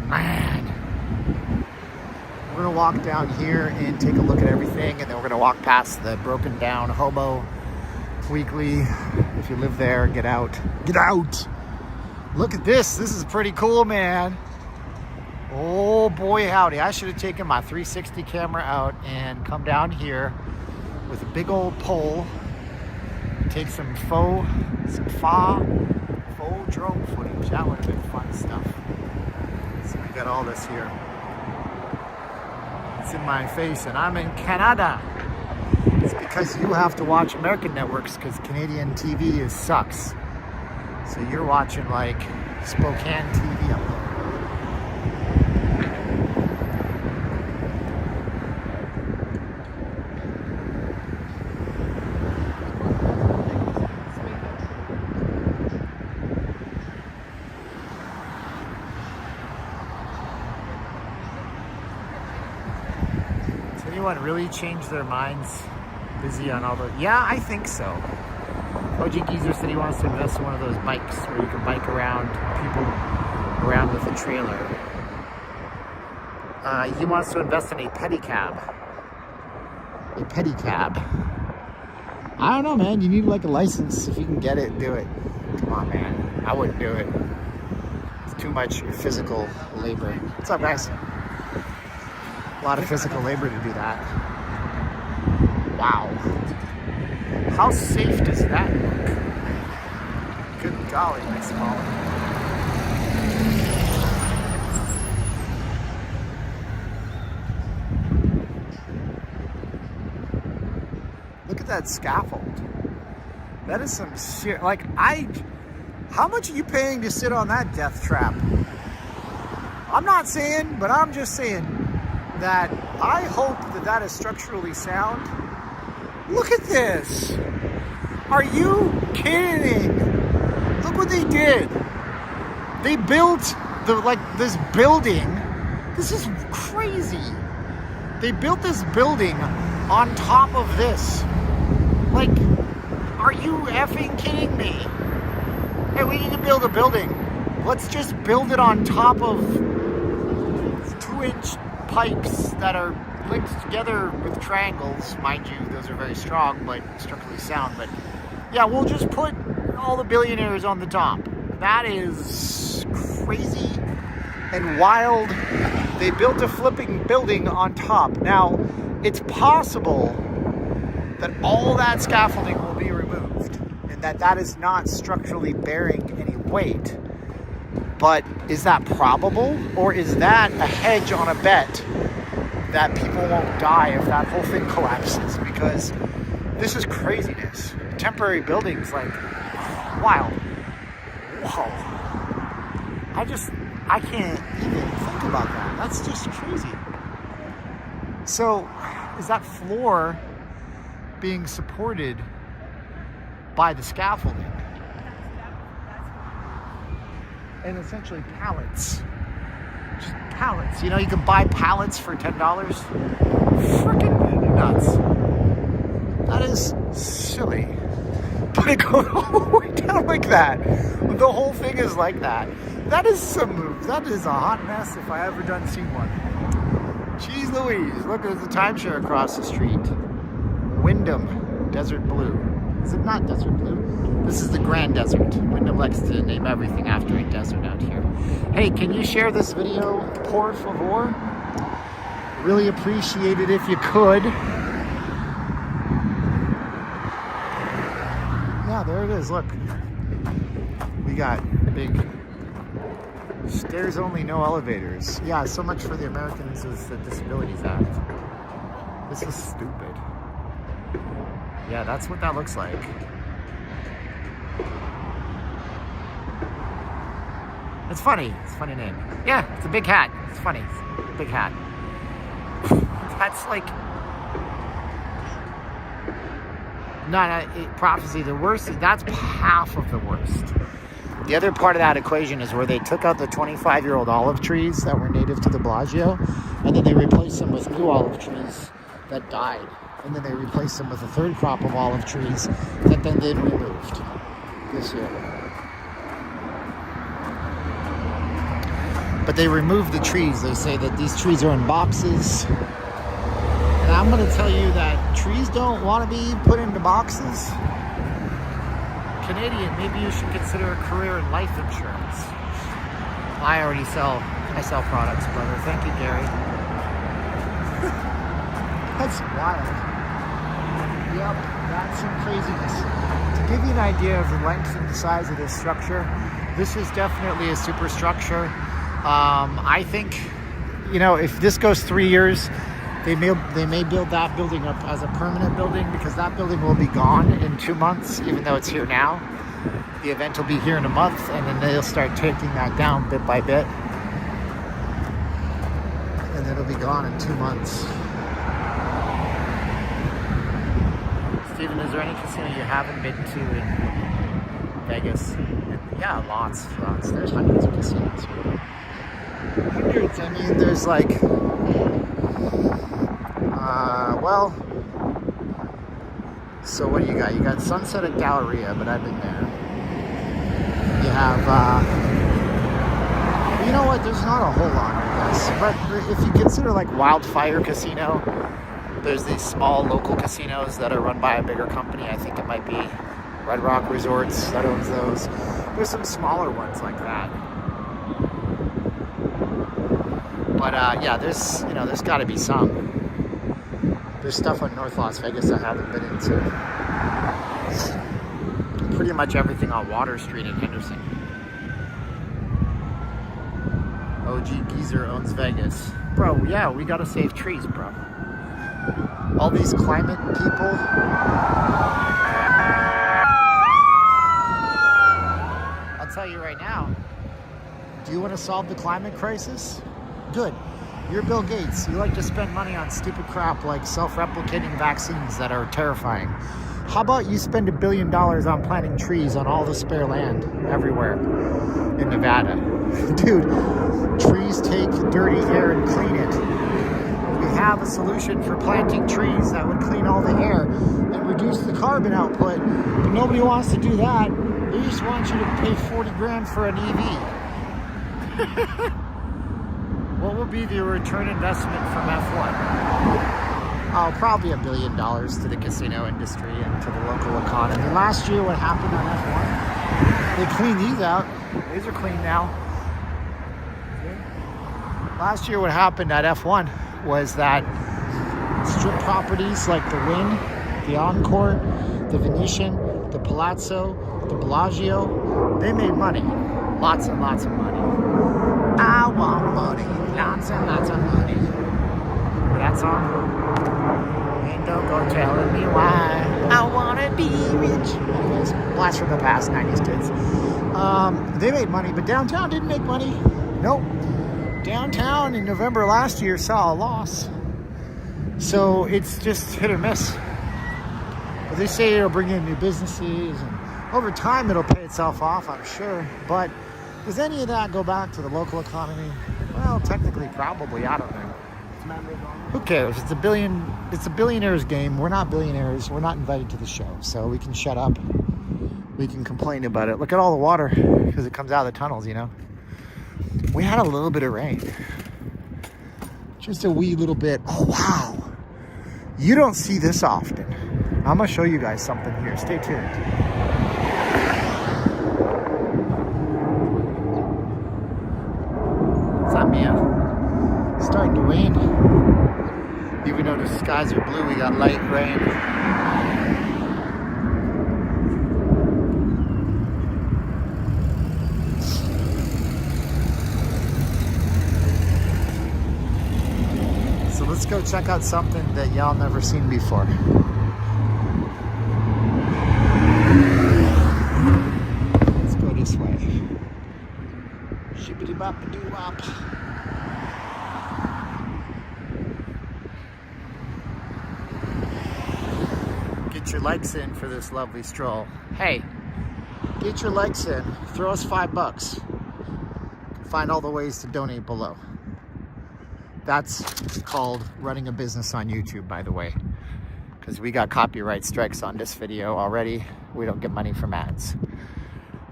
Speaker 1: Man. We're gonna walk down here and take a look at everything, and then we're gonna walk past the broken down Hobo Weekly. If you live there, get out. Get out! Look at this. This is pretty cool, man. Oh boy howdy, I should have taken my 360 camera out and come down here with a big old pole, take some faux drone footage. That would have been fun stuff. So we got all this here. It's in my face and I'm in Canada. It's because you have to watch American networks because Canadian TV sucks. So you're watching like Spokane TV up there. Anyone really change their minds busy on all the... Yeah, I think so. OG Geezer said he wants to invest in one of those bikes where you can bike around people around with a trailer. He wants to invest in a pedicab. A pedicab. I don't know, man. You need like a license. If you can get it, do it. Come on, man. I wouldn't do it. It's too much physical labor. What's up, guys? A lot of physical labor to do that. Wow. How safe does that look? Good golly, nice Molly. Look at that scaffold. That is some shit. Like, how much are you paying to sit on that death trap? I'm not saying, but I'm just saying. that I hope that is structurally sound. Look at this. Are you kidding? Look what they did. They built this building. This is crazy. They built this building on top of this. Like, are you effing kidding me? Hey, we need to build a building. Let's just build it on top of 2-inch pipes that are linked together with triangles. Mind you, those are very strong, but structurally sound. But yeah, we'll just put all the billionaires on the top. That is crazy and wild. They built a flipping building on top. Now, it's possible that all that scaffolding will be removed and that is not structurally bearing any weight. But is that probable? Or is that a hedge on a bet that people won't die if that whole thing collapses? Because this is craziness. Temporary buildings, like, wild. Whoa. I can't even think about that. That's just crazy. So, is that floor being supported by the scaffolding? And essentially pallets. Just pallets. You know, you can buy pallets for $10. Freaking nuts. That is silly. But it goes all the way down like that. The whole thing is like that. That is a hot mess if I ever done seen one. Jeez Louise, look, there's a timeshare across the street. Wyndham Desert Blue. Is it not Desert Blue? This is the Grand Desert. Wyndham likes to name everything after a desert out here. Hey, can you share this video, por favor? Really appreciate it if you could. Yeah, there it is, look. We got big stairs only, no elevators. Yeah, so much for the Americans with the Disabilities Act. This is stupid. Yeah, that's what that looks like. It's funny. It's a funny name. Yeah, it's a big hat. It's funny. It's a big hat. That's like... prophecy, the worst, that's half of the worst. The other part of that equation is where they took out the 25-year-old olive trees that were native to the Bellagio, and then they replaced them with new olive trees that died. And then they replaced them with a third crop of olive trees that then they removed this year. But they removed the trees. They say that these trees are in boxes. And I'm going to tell you that trees don't want to be put into boxes. Canadian, maybe you should consider a career in life insurance. I sell products, brother. Thank you, Gary. That's wild. Yep, that's some craziness. To give you an idea of the length and the size of this structure, this is definitely a superstructure. I think, you know, if this goes 3 years, they may build that building up as a permanent building, because that building will be gone in 2 months, even though it's here now. The event will be here in a month, and then they'll start taking that down bit by bit. And then it'll be gone in 2 months. Steven, is there any casino you haven't been to in Vegas? And yeah, lots. There's hundreds of casinos here. Hundreds. I mean, there's like, so what do you got? You got Sunset at Galleria, but I've been there. You have, you know what? There's not a whole lot, I guess. But if you consider like Wildfire Casino, there's these small local casinos that are run by a bigger company. I think it might be Red Rock Resorts that owns those. There's some smaller ones like that. But yeah, there's got to be some. There's stuff on North Las Vegas I haven't been into. Pretty much everything on Water Street in Henderson. OG Geezer owns Vegas. Bro, yeah, we gotta save trees, bro. All these climate people. I'll tell you right now, do you want to solve the climate crisis? Good. You're Bill Gates. You like to spend money on stupid crap like self-replicating vaccines that are terrifying. How about you spend $1 billion on planting trees on all the spare land everywhere in Nevada? Dude, trees take dirty air and clean it. We have a solution for planting trees that would clean all the air and reduce the carbon output, but nobody wants to do that. They just want you to pay 40 grand for an EV. What will be the return investment from F1? Oh, probably $1 billion to the casino industry and to the local economy. Last year, what happened on F1? They cleaned these out. These are clean now. Last year, what happened at F1 was that strip properties like the Wynn, the Encore, the Venetian, the Palazzo, the Bellagio, they made money. Lots and lots of money. I want money. Lots and lots of money. Remember that song? And don't go telling me why I want to be rich. Anyways, blast from the past, 90s kids. They made money, but downtown didn't make money. Nope. Downtown in November last year saw a loss. So it's just hit or miss. But they say it'll bring in new businesses, and over time it'll pay itself off, I'm sure. But does any of that go back to the local economy? Well, technically, probably. I don't know. Who cares? It's a billionaire's game. We're not billionaires. We're not invited to the show, so we can shut up. We can complain about it. Look at all the water because it comes out of the tunnels, you know. We had a little bit of rain. Just a wee little bit. Oh, wow. You don't see this often. I'm going to show you guys something here. Stay tuned. What's up, Mia? It's starting to rain. Even though the skies are blue, we got light rain. So let's go check out something that y'all never seen before. Let's go this way. Shippity bop doo wop. Get your likes in for this lovely stroll. Hey, get your likes in. Throw us $5. Find all the ways to donate below. That's called running a business on YouTube, by the way, because we got copyright strikes on this video already. We don't get money from ads.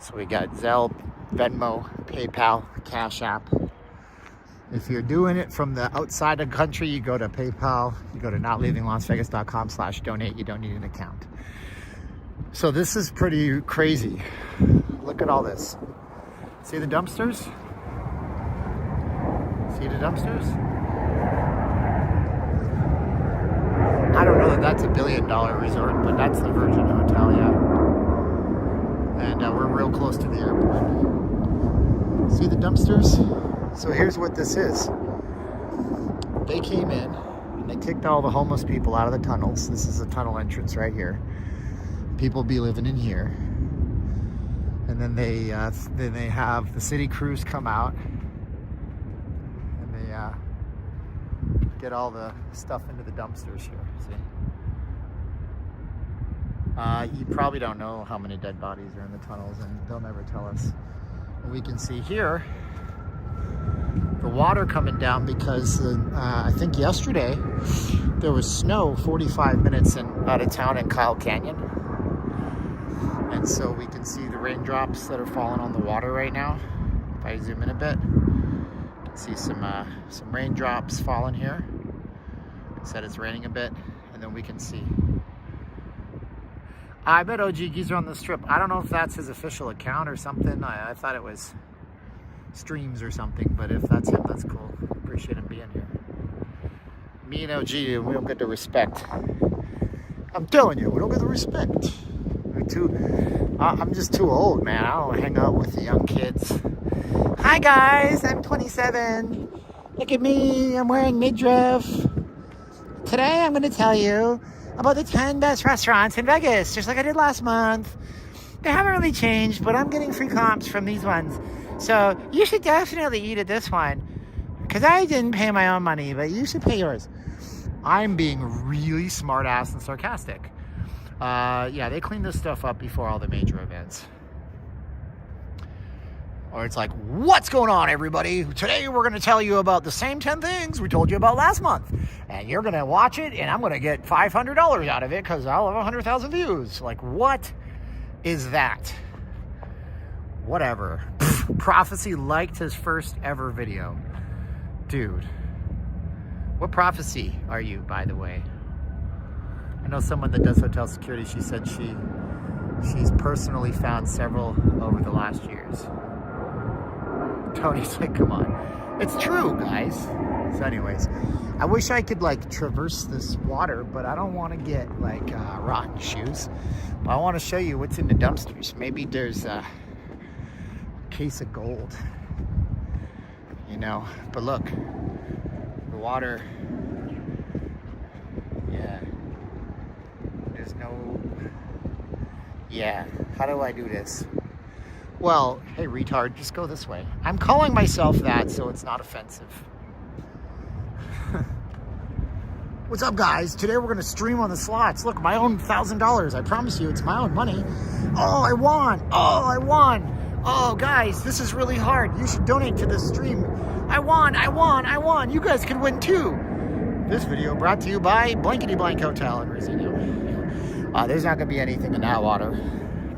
Speaker 1: So we got Zelle, Venmo, PayPal, Cash App. If you're doing it from the outside of the country, you go to PayPal, you go to notleavinglasvegas.com/donate. You don't need an account. So this is pretty crazy. Look at all this. See the dumpsters? See the dumpsters? I don't know that that's a $1 billion resort, but that's the Virgin Hotel, yeah. And we're real close to the airport. See the dumpsters? So here's what this is. They came in and they kicked all the homeless people out of the tunnels. This is the tunnel entrance right here. People be living in here. And then they have the city crews come out and they get all the stuff into the dumpsters here. See? You probably don't know how many dead bodies are in the tunnels, and they'll never tell us. And we can see here the water coming down because I think yesterday there was snow 45 minutes out of town in Kyle Canyon. And so we can see the raindrops that are falling on the water right now. If I zoom in a bit, you can see some raindrops falling here. It said it's raining a bit, and then we can see. I bet OG Geezer on the Strip. I don't know if that's his official account or something. I thought it was streams or something, but if that's him, that's cool. Appreciate him being here. Me and OG, we don't get the respect. I'm telling you, we don't get the respect. I'm just too old, man. I don't hang out with the young kids. Hi guys, I'm 27. Look at me, I'm wearing midriff. Today I'm going to tell you about the 10 best restaurants in Vegas, just like I did last month. They haven't really changed, but I'm getting free comps from these ones. So you should definitely eat at this one. because I didn't pay my own money, but you should pay yours. I'm being really smart ass and sarcastic. Yeah, they clean this stuff up before all the major events. Or it's like, what's going on, everybody? Today we're going to tell you about the same 10 things we told you about last month. And you're going to watch it, and I'm going to get $500 out of it because I'll have 100,000 views. Like, what is that? Whatever. Prophecy liked his first ever video. Dude. What prophecy are you, by the way? I know someone that does hotel security. She said she's personally found several over the last years. Tony's like, come on. It's true, guys. So anyways, I wish I could like traverse this water, but I don't want to get like rotten shoes. But I want to show you what's in the dumpsters. Maybe there's a case of gold, you know. But look, the water, yeah. There's no, yeah. How do I do this? Well, hey retard, just go this way. I'm calling myself that so it's not offensive. What's up, guys? Today we're gonna stream on the slots. Look, my own $1,000. I promise you, it's my own money. Oh, I won. Oh, I won. Oh, guys, this is really hard. You should donate to this stream. I won. I won. I won. You guys can win too. This video brought to you by Blankety Blank Hotel in Rosino. There's not gonna be anything in that water.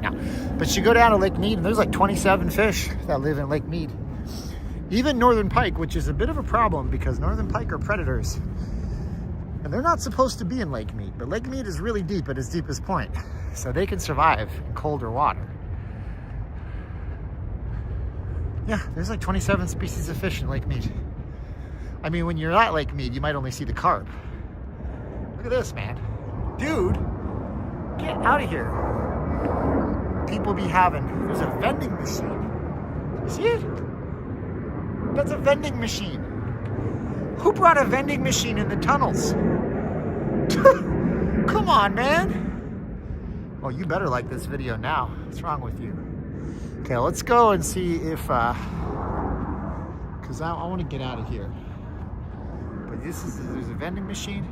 Speaker 1: No. But you go down to Lake Mead, and there's like 27 fish that live in Lake Mead. Even northern pike, which is a bit of a problem because northern pike are predators. And they're not supposed to be in Lake Mead, but Lake Mead is really deep at its deepest point. So they can survive in colder water. Yeah, there's like 27 species of fish in Lake Mead. I mean, when you're at Lake Mead, you might only see the carp. Look at this, man. Dude, get out of here. People be having, there's a vending machine. You see it? That's a vending machine. Who brought a vending machine in the tunnels? Come on, man. Oh, you better like this video now. What's wrong with you? Okay, let's go and see if, because I want to get out of here. But there's a vending machine.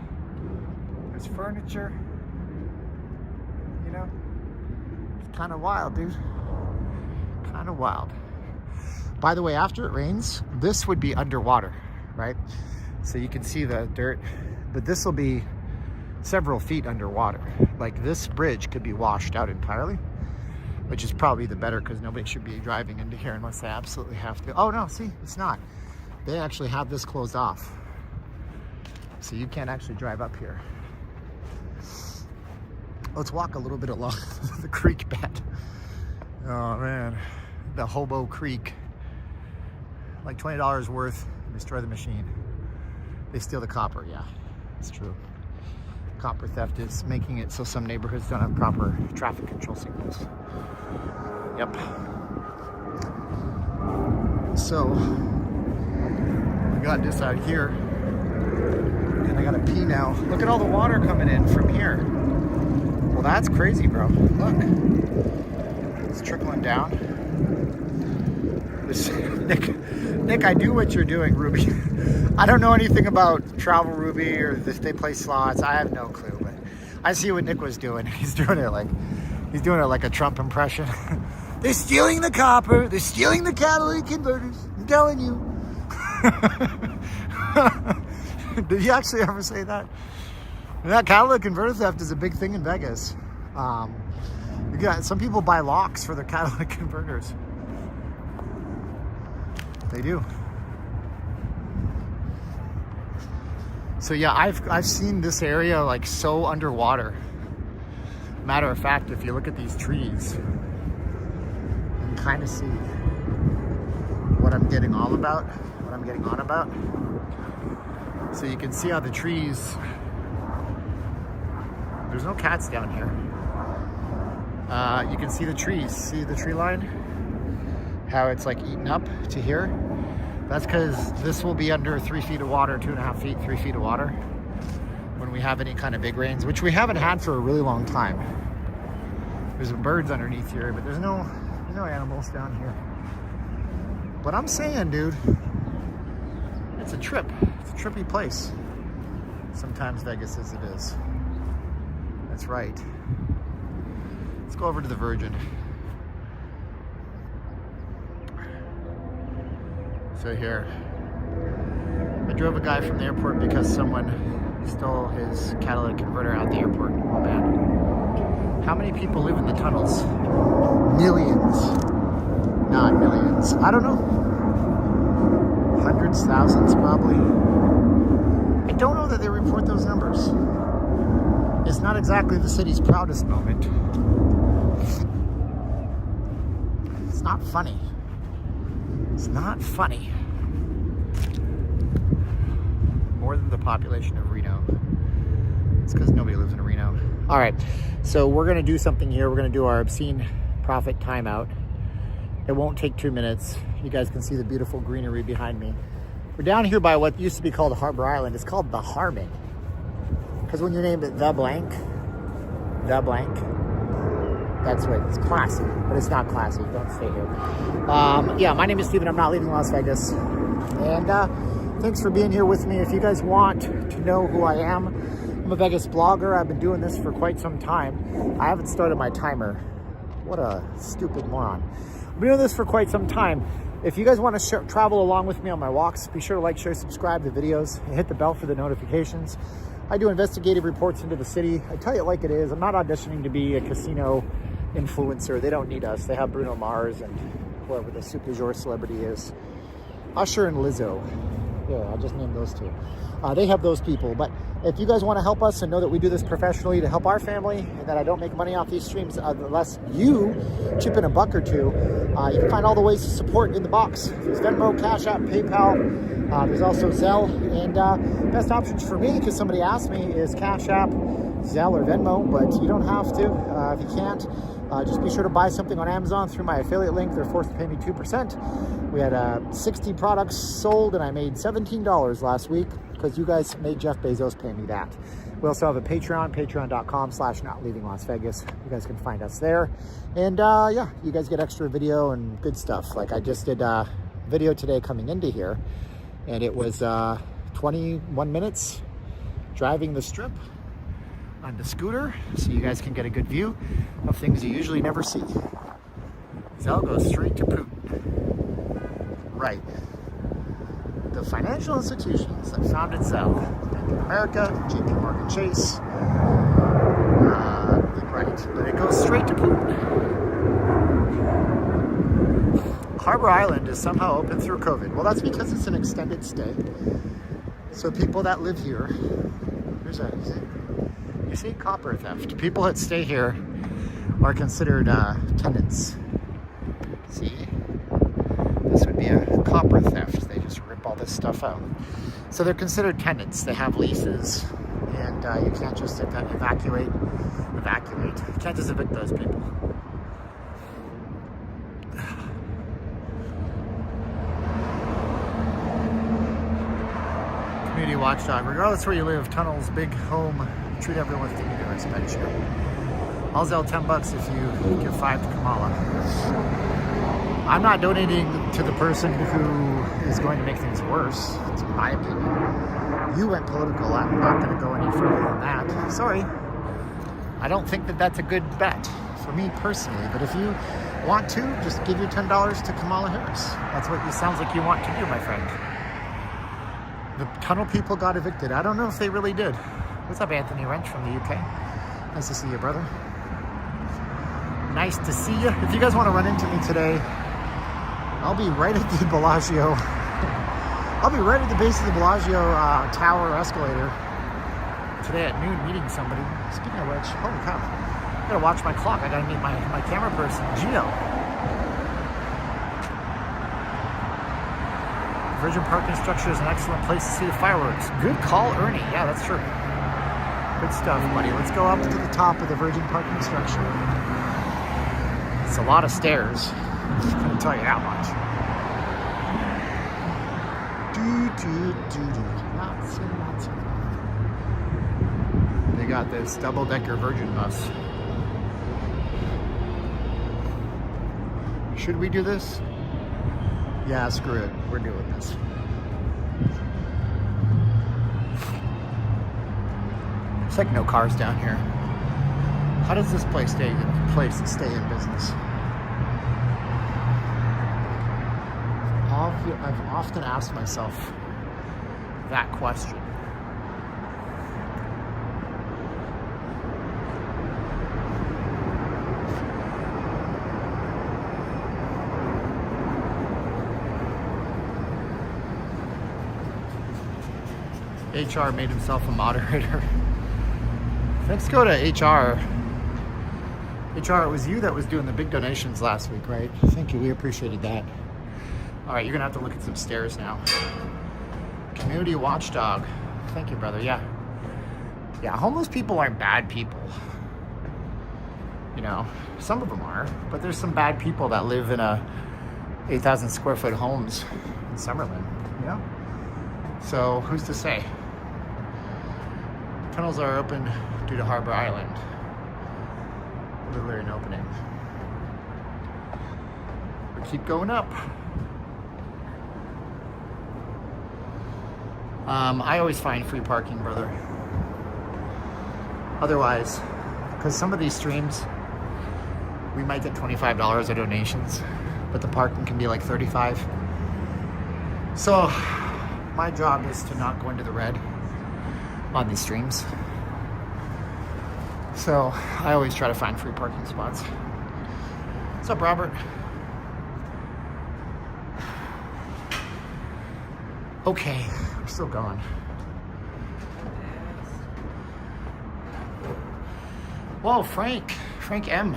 Speaker 1: There's furniture. You know? It's kind of wild, dude. Kind of wild. By the way, after it rains, this would be underwater, right? So you can see the dirt, but this will be several feet underwater. Like this bridge could be washed out entirely, which is probably the better because nobody should be driving into here unless they absolutely have to. Oh no, see, it's not. They actually have this closed off. So you can't actually drive up here. Let's walk a little bit along the creek bed. Oh man, the Hobo Creek. Like $20 worth, destroy the machine. They steal the copper, yeah, it's true. Copper theft is making it so some neighborhoods don't have proper traffic control signals. Yep. So, we got this out here, and I gotta pee now. Look at all the water coming in from here. Well, that's crazy, bro. Look, it's trickling down. This, Nick, I do what you're doing, Ruby. I don't know anything about Travel Ruby or if they play slots. I have no clue, but I see what Nick was doing. He's doing it like a Trump impression. They're stealing the copper. They're stealing the catalytic converters. I'm telling you. Did he actually ever say that? That catalytic converter theft is a big thing in Vegas. Some people buy locks for their catalytic converters. They do. So yeah, I've seen this area like so underwater. Matter of fact, if you look at these trees, you can kind of see what I'm getting on about. So you can see how the trees, there's no cats down here. You can see the trees, see the tree line? How it's like eaten up to here. That's because this will be under 3 feet of water, 2.5 feet, 3 feet of water when we have any kind of big rains, which we haven't had for a really long time. There's birds underneath here, but there's no animals down here. But I'm saying, dude, It's a trip. It's a trippy place. Sometimes Vegas as it is. That's right. Let's go over to the Virgin. So here, I drove a guy from the airport because someone stole his catalytic converter out the airport. Oh man. How many people live in the tunnels? Millions. Not millions. I don't know. Hundreds, thousands probably. I don't know that they report those numbers. It's not exactly the city's proudest moment. It's not funny. It's not funny. More than the population of Reno. It's because nobody lives in Reno. All right, so we're gonna do something here. We're gonna do our obscene profit timeout. It won't take 2 minutes. You guys can see the beautiful greenery behind me. We're down here by what used to be called Harbor Island. It's called the Harmon. Because when you name it the blank, that's what it's classy, but it's not classy. Don't stay here. Yeah, my name is Steven. I'm not leaving Las Vegas. And thanks for being here with me. If you guys want to know who I am, I'm a Vegas blogger. I've been doing this for quite some time. I haven't started my timer. What a stupid moron. I've been doing this for quite some time. If you guys want to travel along with me on my walks, be sure to like, share, subscribe to the videos, and hit the bell for the notifications. I do investigative reports into the city. I tell you it like it is. I'm not auditioning to be a casino influencer. They don't need us. They have Bruno Mars and whoever the super du jour celebrity is. Usher and Lizzo. Yeah, I'll just name those two. They have those people. But if you guys want to help us and know that we do this professionally to help our family and that I don't make money off these streams unless you chip in a buck or two, you can find all the ways to support in the box. There's Venmo, Cash App, PayPal. There's also Zelle. And best options for me, because somebody asked me, is Cash App, Zelle, or Venmo. But you don't have to if you can't. Just be sure to buy something on Amazon through my affiliate link. They're forced to pay me 2%. We had 60 products sold, and I made $17 last week because you guys made Jeff Bezos pay me that. We also have a Patreon, patreon.com/notleavinglasvegas. You guys can find us there. And yeah, you guys get extra video and good stuff. Like I just did a video today coming into here, and it was 21 minutes driving the strip on the scooter, so you guys can get a good view of things you usually never see. Zelle goes straight to Putin. Right. The financial institutions that founded Zelle, Bank of America, JP Morgan Chase, right, but it goes straight to Putin. Harbor Island is somehow open through COVID. Well, that's because it's an extended stay. So people that live here, here's a, you see, copper theft. People that stay here are considered tenants. See, this would be a copper theft. They just rip all this stuff out. So they're considered tenants. They have leases, and you can't just evacuate. You can't just evict those people. Community watchdog. Regardless where you live, tunnels, big home, treat everyone with dignity and respect. Sure. I'll Zelle $10 if you give 5 to Kamala. I'm not donating to the person who is going to make things worse. It's my opinion. You went political. I'm not going to go any further than that. Sorry. I don't think that that's a good bet for me personally. But if you want to, just give your $10 to Kamala Harris. That's what it sounds like you want to do, my friend. The tunnel people got evicted. I don't know if they really did. What's up, Anthony Wrench from the UK? Nice to see you, brother. Nice to see you. If you guys want to run into me today, I'll be right at the Bellagio. I'll be right at the base of the Bellagio tower escalator today at noon meeting somebody. Speaking of which, holy cow. I gotta watch my clock. I gotta meet my camera person, Gio. Virgin parking structure is an excellent place to see the fireworks. Good call, Ernie. Yeah, that's true. Good stuff, buddy. Let's go up to the top of the Virgin parking structure. It's a lot of stairs. I'm gonna tell you that much. Not so. They got this double-decker Virgin bus. Should we do this? Yeah, screw it. We're doing this. It's like no cars down here. How does this place stay in business? I've often asked myself that question. HR made himself a moderator. Let's go to HR. HR, it was you that was doing the big donations last week, right? Thank you, we appreciated that. All right, you're gonna have to look at some stairs now. Community watchdog. Thank you, brother, yeah. Yeah, homeless people aren't bad people. You know, some of them are, but there's some bad people that live in 8,000 square foot homes in Summerlin, you know? So, who's to say? Tunnels are open due to Harbor Island. Literally an opening. We keep going up. I always find free parking, brother. Otherwise, because some of these streams, we might get $25 of donations, but the parking can be like $35. So, my job is to not go into the red on these streams. So I always try to find free parking spots. What's up, Robert? Okay, we're still going. Whoa, Frank M.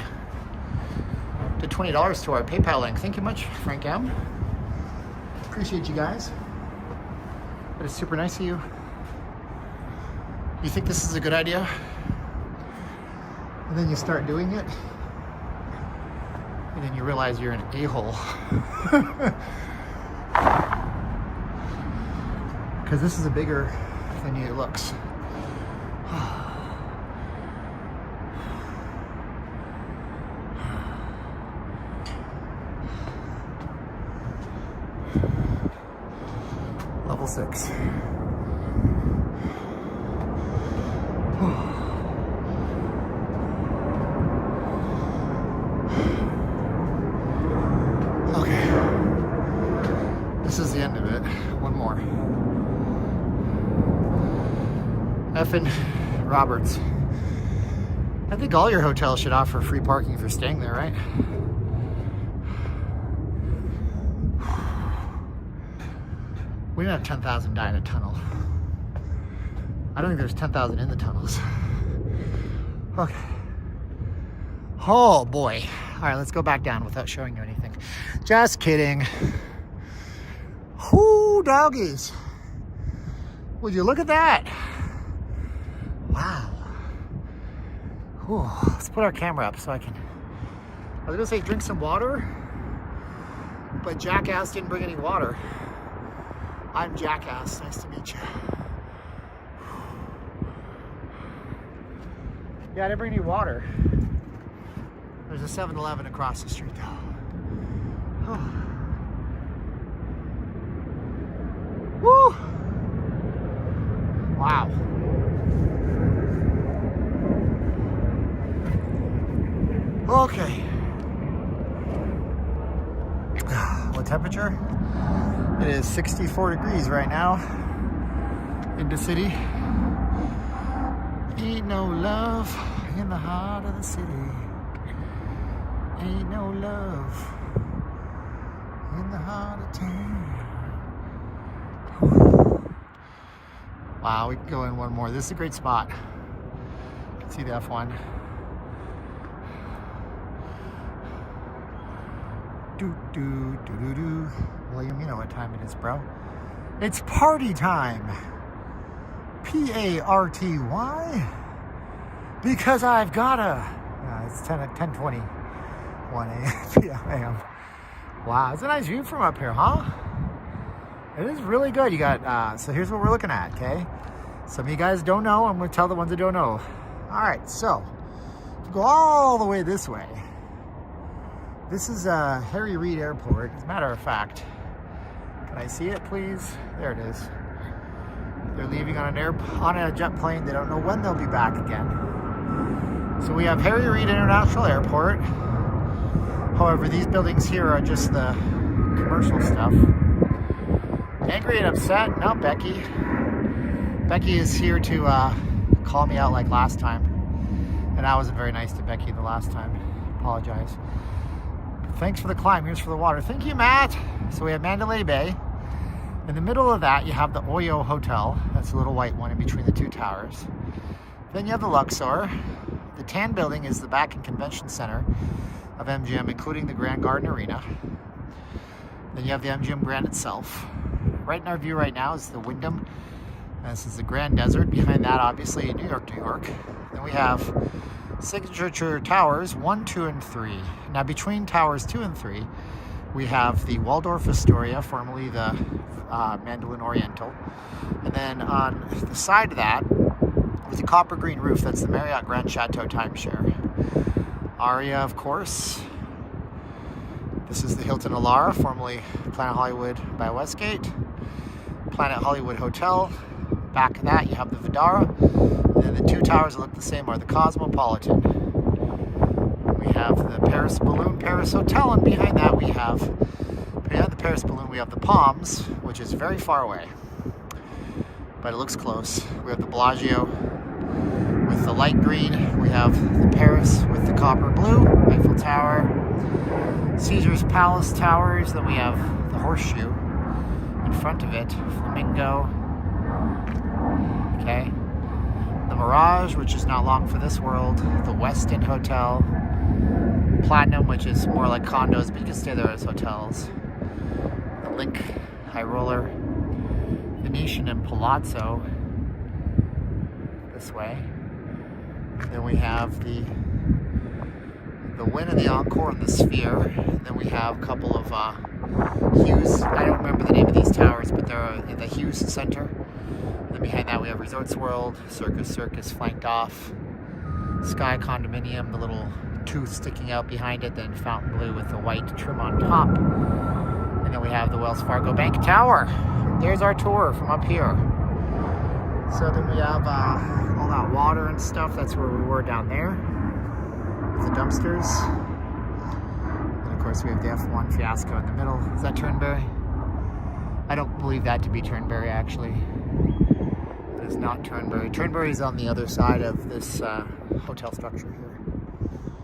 Speaker 1: Did $20 to our PayPal link. Thank you much, Frank M. Appreciate you guys. That is super nice of you. You think this is a good idea? And then you start doing it. And then you realize you're an a-hole. Because this is a bigger than it looks. Level 6. Okay. This is the end of it. One more. Effin' Roberts. I think all your hotels should offer free parking if you're staying there, right? We didn't have 10,000 die in a tunnel. I don't think there's 10,000 in the tunnels. Okay. Oh boy. All right, let's go back down without showing you anything. Just kidding. Whoo, doggies. Would you look at that? Wow. Whew. Let's put our camera up so I can... I was gonna say drink some water, but Jackass didn't bring any water. I'm Jackass. Nice to meet you. Yeah, I didn't bring any water. There's a 7-Eleven across the street though. Oh. Woo! Wow. Okay. What temperature? It is 64 degrees right now in the city. Ain't no love in the heart of the city. Ain't no love in the heart of town. Wow, we can go in one more. This is a great spot. You can see the F1. Do. William, you know what time it is, bro. It's party time. P-A-R-T-Y. Because I've gotta. It's 10:21 a.m. Wow, it's a nice view from up here, huh? It is really good. You got, so here's what we're looking at, okay? Some of you guys don't know. I'm gonna tell the ones that don't know. All right, so, if you go all the way this way, this is Harry Reid Airport. As a matter of fact, can I see it, please? There it is. They're leaving on a jet plane. They don't know when they'll be back again. So we have Harry Reid International Airport. However, these buildings here are just the commercial stuff. Angry and upset? No, Becky. Becky is here to call me out like last time. And I wasn't very nice to Becky the last time. Apologize. Thanks for the climb. Here's for the water. Thank you, Matt. So we have Mandalay Bay. In the middle of that, you have the Oyo Hotel. That's the little white one in between the two towers. Then you have the Luxor. The tan building is the back and convention center of MGM, including the Grand Garden Arena. Then you have the MGM Grand itself. Right in our view right now is the Wyndham. And this is the Grand Desert. Behind that, obviously, New York, New York. Then we have Signature Towers 1, 2, and 3. Now, between Towers 2 and 3, we have the Waldorf Astoria, formerly the Mandolin Oriental. And then on the side of that is a copper green roof. That's the Marriott Grand Chateau timeshare. Aria, of course. This is the Hilton Alara, formerly Planet Hollywood by Westgate. Planet Hollywood Hotel. Back of that, you have the Vidara. And then the two towers that look the same are the Cosmopolitan. We have the Paris Balloon Paris Hotel, and behind that we have, behind the Paris Balloon, we have the Palms, which is very far away, but it looks close. We have the Bellagio with the light green. We have the Paris with the copper blue, Eiffel Tower, Caesar's Palace Towers. Then we have the Horseshoe in front of it, Flamingo. Okay. The Mirage, which is not long for this world. The Westin Hotel. Platinum, which is more like condos, but you can stay there as hotels. The Link High Roller. Venetian and Palazzo. This way. Then we have the Wynn and the Encore and the Sphere. Then we have a couple of Hughes. I don't remember the name of these towers, but they're in the Hughes Center. Then behind that we have Resorts World, Circus flanked off, Sky Condominium, the little tooth sticking out behind it, then Fontainebleau with the white trim on top. And then we have the Wells Fargo Bank Tower. There's our tour from up here. So then we have all that water and stuff. That's where we were down there with the dumpsters. And of course we have the F1 Fiasco in the middle. Is that Turnberry? I don't believe that to be Turnberry, actually. It is not Turnberry. Turnberry is on the other side of this hotel structure here,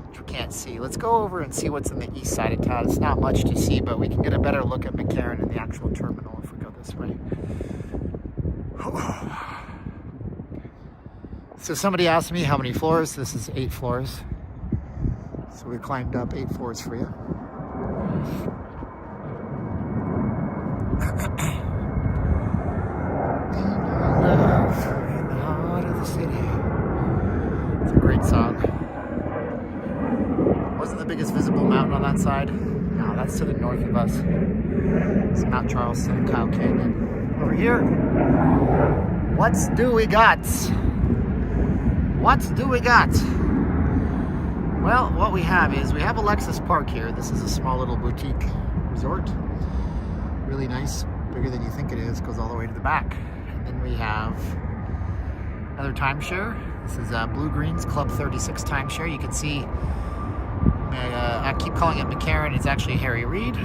Speaker 1: which we can't see. Let's go over and see what's on the east side of town. It's not much to see, but we can get a better look at McCarran and the actual terminal if we go this way. So somebody asked me how many floors. This is 8 floors. So we climbed up 8 floors for you. In the heart of the city. It's a great song. Wasn't the biggest visible mountain on that side? No, that's to the north of us. It's Mount Charleston and Kyle Canyon. Over here, what do we got? What do we got? Well, what we have is, we have Alexis Park here. This is a small little boutique resort. Really nice, bigger than you think it is, goes all the way to the back. And then we have another timeshare. This is Blue Greens Club 36 timeshare. You can see, I keep calling it McCarran, it's actually Harry Reid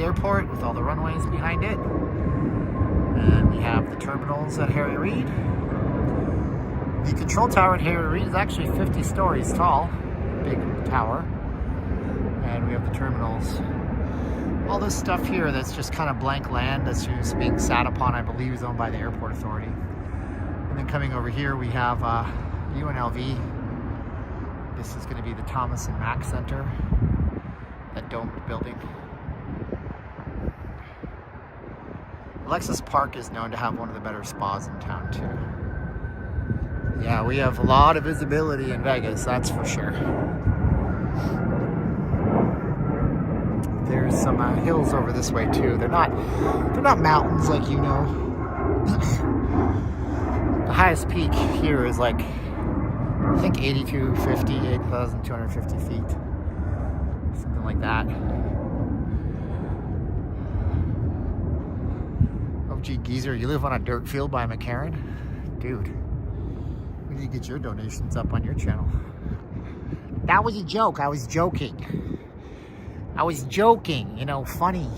Speaker 1: Airport with all the runways behind it. And we have the terminals at Harry Reid. The control tower at Harry Reid is actually 50 stories tall, big tower. And we have the terminals. All this stuff here that's just kind of blank land that's just being sat upon, I believe, is owned by the airport authority. And then coming over here, we have UNLV. This is going to be the Thomas and Mack Center, that domed building. Alexis Park is known to have one of the better spas in town, too. Yeah, we have a lot of visibility in Vegas, that's for sure. There's some hills over this way too. They're not mountains like you know. The highest peak here is like, I think 8,250 feet, something like that. gee, geezer, you live on a dirt field by McCarran? Dude, we need to get your donations up on your channel. That was a joke. I was joking. I was joking, you know, funny.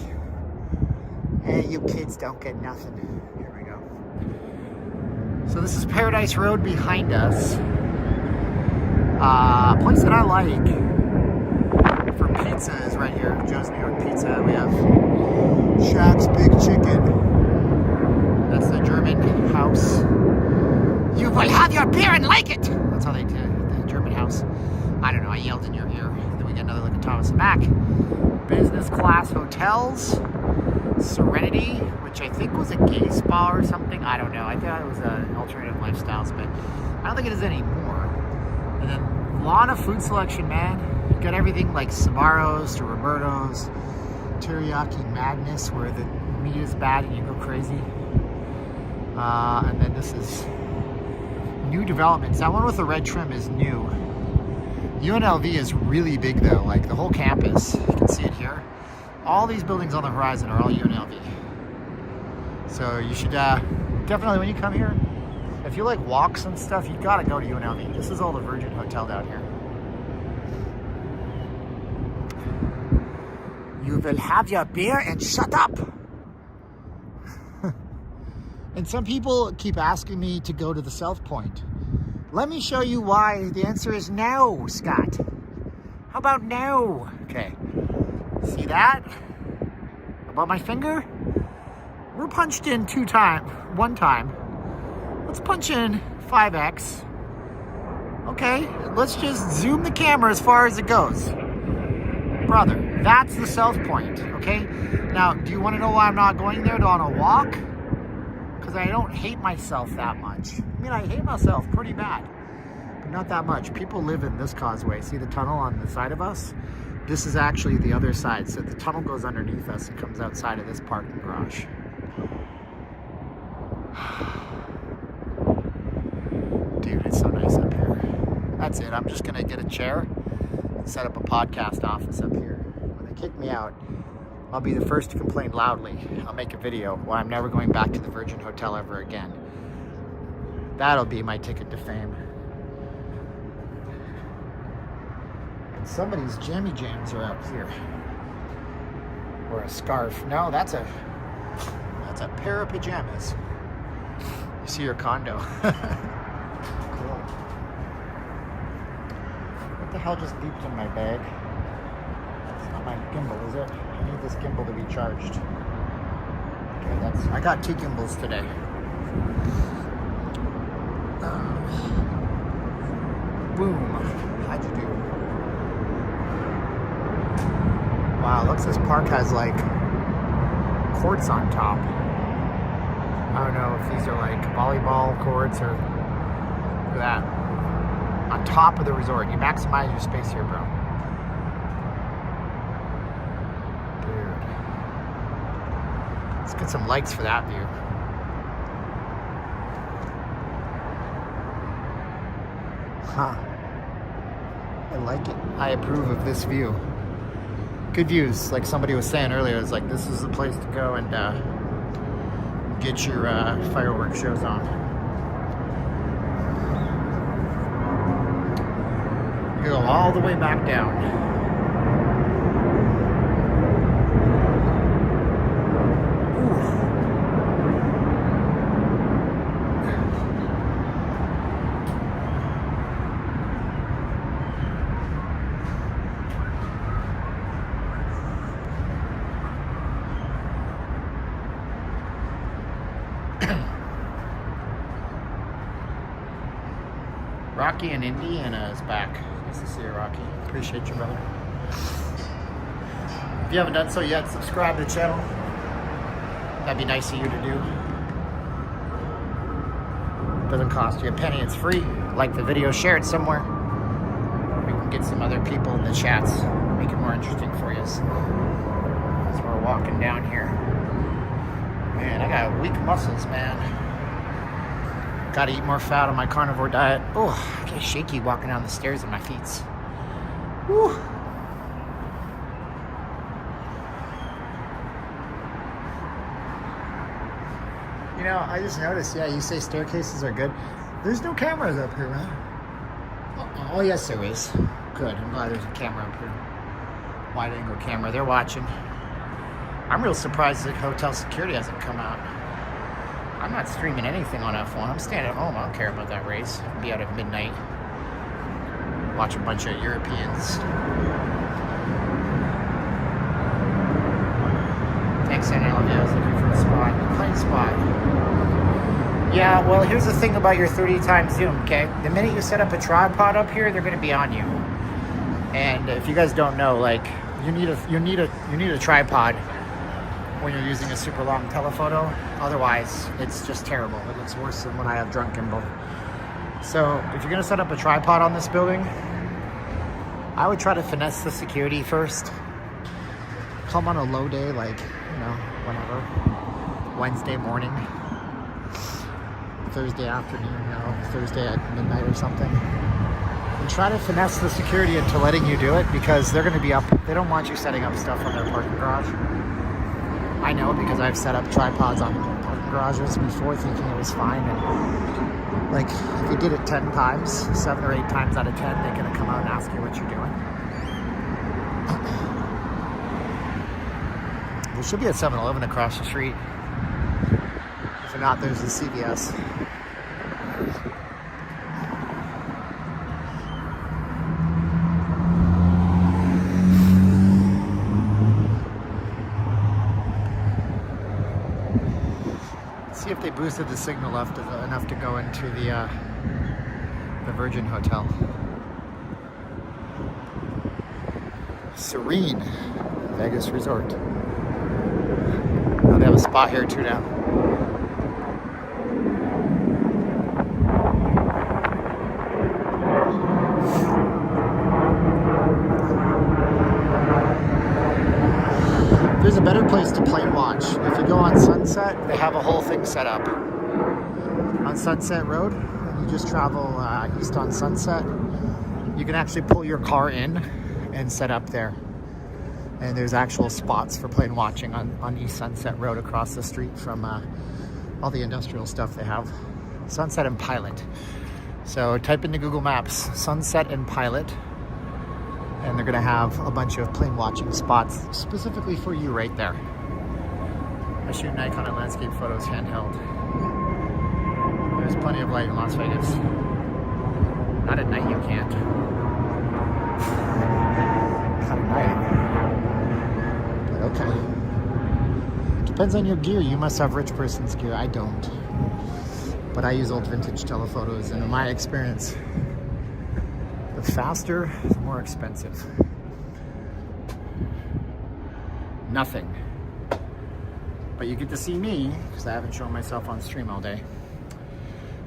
Speaker 1: Hey, you kids don't get nothing. Here we go. So this is Paradise Road behind us. A place that I like for pizza is right here. Joe's New York Pizza. We have Shaq's Big Chicken. That's the German house. You will have your beer and like it. That's how they do the German house. I don't know. I yelled in your ear. Then we get another look at Thomas and Mack. Business class hotels. Serenity, which I think was a gay spa or something. I don't know. I thought it was an alternative lifestyles, but I don't think it is anymore. And then a lot of food selection, man. You got everything like Sbarro's to Roberto's, Teriyaki Madness, where the meat is bad and you go crazy. And then this is new developments. That one with the red trim is new. UNLV is really big though, like the whole campus. You can see it here. All these buildings on the horizon are all UNLV. So you should definitely, when you come here, if you like walks and stuff, you gotta go to UNLV. This is all the Virgin Hotel down here. You will have your beer and shut up. And some people keep asking me to go to the South Point. Let me show you why the answer is no, Scott. How about no? Okay. See that? About my finger? We're punched in one time. Let's punch in 5x. Okay, let's just zoom the camera as far as it goes. Brother, that's the South Point, okay? Now, do you want to know why I'm not going there on a walk? Because I don't hate myself that much. I mean, I hate myself pretty bad, but not that much. People live in this causeway. See the tunnel on the side of us? This is actually the other side. So the tunnel goes underneath us and comes outside of this parking garage. Dude, it's so nice up here. That's it. I'm just going to get a chair and set up a podcast office up here. When they kick me out, I'll be the first to complain loudly. I'll make a video why I'm never going back to the Virgin Hotel ever again. That'll be my ticket to fame. And somebody's jammy jams are out here. Or a scarf. No, that's a pair of pajamas. You see your condo. Cool. What the hell just beeped in my bag? It's not my gimbal, is it? I need this gimbal to be charged. Okay, I got 2 gimbals today. Boom. How'd you do? Wow, looks this park has like courts on top. I don't know if these are like volleyball courts or look at that. On top of the resort. You maximize your space here, bro. Dude. Let's get some likes for that view. Huh. I like it. I approve of this view. Good views. Like somebody was saying earlier, it's like this is the place to go and get your fireworks shows on. You go all the way back down. Rocky in Indiana is back. Nice to see you, Rocky. Appreciate you, brother. If you haven't done so yet, subscribe to the channel. That'd be nice of you to do. Doesn't cost you a penny, it's free. Like the video, share it somewhere. We can get some other people in the chats. Make it more interesting for you. So we're walking down here. Man, I got weak muscles, man. Gotta eat more fat on my carnivore diet. Oh, I get shaky walking down the stairs on my feet. Woo. You know, I just noticed, yeah, you say staircases are good. There's no cameras up here, man. Oh, yes, there is. Good. I'm glad there's a camera up here. Wide angle camera. They're watching. I'm real surprised that hotel security hasn't come out. I'm not streaming anything on F1. I'm staying at home. I don't care about that race. I'll be out at midnight. Watch a bunch of Europeans. Thanks, NLV. I was looking for a spot. Plain spot. Yeah, well, here's the thing about your 30 times Zoom, okay? The minute you set up a tripod up here, they're going to be on you. And if you guys don't know, like, you need a tripod when you're using a super long telephoto. Otherwise, it's just terrible. It looks worse than when I have drunk gimbal. So if you're going to set up a tripod on this building, I would try to finesse the security first. Come on a low day, like, you know, whenever. Wednesday morning. Thursday afternoon, you know, Thursday at midnight or something. And try to finesse the security into letting you do it, because they're going to be up. They don't want you setting up stuff on their parking garage. I know, because I've set up tripods on parking garages before thinking it was fine. And like, if you did it 10 times, 7 or 8 times out of 10, they're going to come out and ask you what you're doing. There should be a 7-Eleven across the street. If not, there's a CVS. See if they boosted the signal left enough to go into the Virgin Hotel. Serene Vegas Resort. Oh, they have a spot here too now. There's a better place to play and watch. If you go on Sunset, they have a whole thing set up. On Sunset Road, and you just travel east on Sunset, you can actually pull your car in and set up there. And there's actual spots for play and watching on East Sunset Road across the street from all the industrial stuff they have. Sunset and Pilot. So type into Google Maps, Sunset and Pilot, and they're gonna have a bunch of plane watching spots specifically for you right there. I shoot Nikon and landscape photos handheld. There's plenty of light in Las Vegas. Not at night, you can't. Not at night. But okay. Depends on your gear. You must have rich person's gear. I don't. But I use old vintage telephotos, and in my experience, the faster, the more expensive. Nothing. But you get to see me, because I haven't shown myself on stream all day.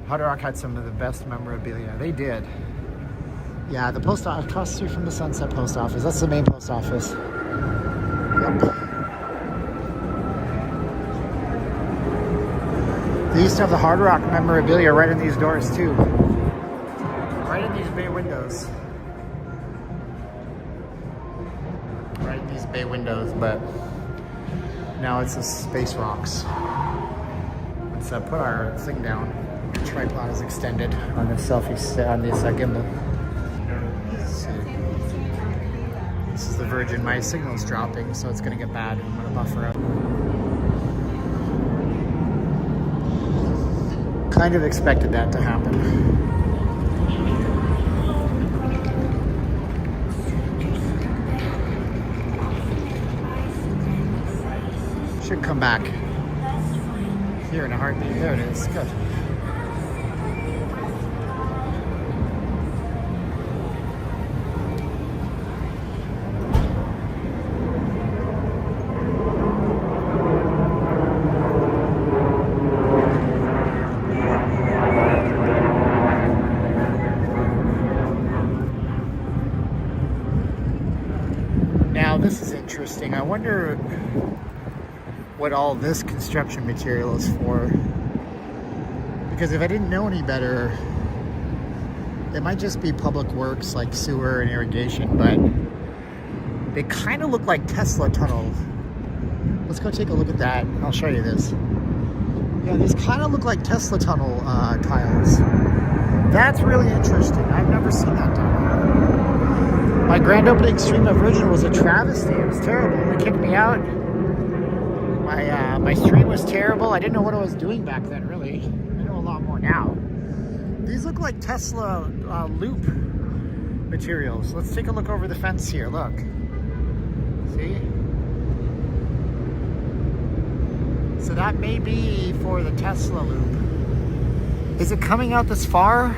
Speaker 1: Hard Rock had some of the best memorabilia. They did. Yeah, the post office, across the street from the Sunset Post Office. That's the main post office. Yep. They used to have the Hard Rock memorabilia right in these doors, too. Right in these bay windows. Right in these bay windows, but now it's a Space Rocks. Let's put our thing down. The tripod is extended on this gimbal. Let's see. This is the Virgin. My signal's dropping, so it's gonna get bad. I'm gonna buffer out. Kind of expected that to happen. Should come back here in a heartbeat. There it is. Good. Now this is interesting. I wonder what all this construction material is for, because if I didn't know any better, it might just be public works like sewer and irrigation, but they kind of look like Tesla tunnels. Let's go take a look at that. I'll show you this. Yeah, these kind of look like Tesla tunnel tiles. That's really interesting. I've never seen that down here. My grand opening stream of Original was a travesty. It was terrible. They kicked me out. My stream was terrible. I didn't know what I was doing back then, really. I know a lot more now. These look like Tesla loop materials. Let's take a look over the fence here. Look. See? So that may be for the Tesla loop. Is it coming out this far?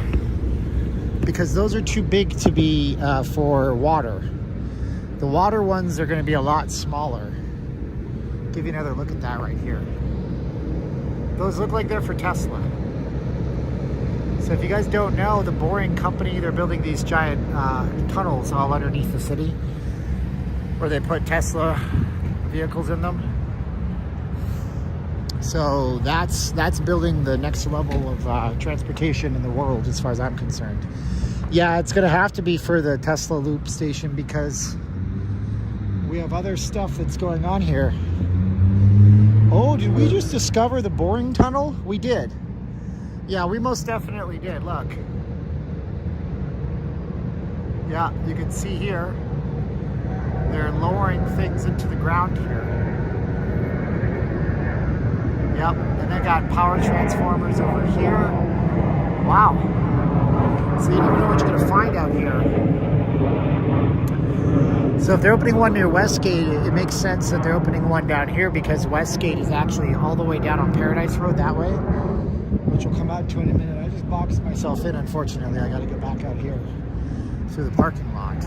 Speaker 1: Because those are too big to be for water. The water ones are going to be a lot smaller. Give you another look at that right here. Those look like they're for Tesla. So if you guys don't know, the Boring Company, they're building these giant tunnels all underneath the city where they put Tesla vehicles in them. So that's building the next level of transportation in the world as far as I'm concerned. Yeah, it's gonna have to be for the Tesla loop station because we have other stuff that's going on here. Oh, did we just discover the Boring Tunnel? We did. Yeah, we most definitely did. Look. Yeah, you can see here. They're lowering things into the ground here. Yep, and they got power transformers over here. Wow. So you never know what you're going to find out here. So if they're opening one near Westgate, it makes sense that they're opening one down here because Westgate is actually all the way down on Paradise Road that way, which we'll come out to in a minute. I just boxed myself in, unfortunately. I got to get back out here through the parking lot.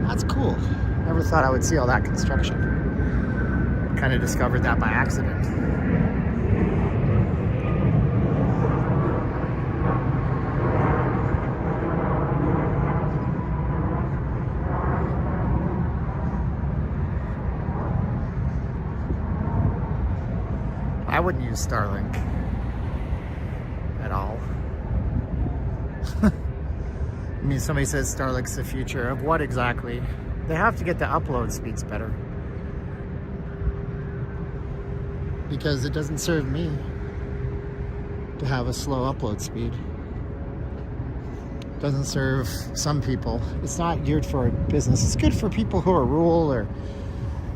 Speaker 1: That's cool. Never thought I would see all that construction. Kind of discovered that by accident. I wouldn't use Starlink at all. I mean, somebody says Starlink's the future of what exactly? They have to get the upload speeds better. Because it doesn't serve me to have a slow upload speed. It doesn't serve some people. It's not geared for a business. It's good for people who are rural, or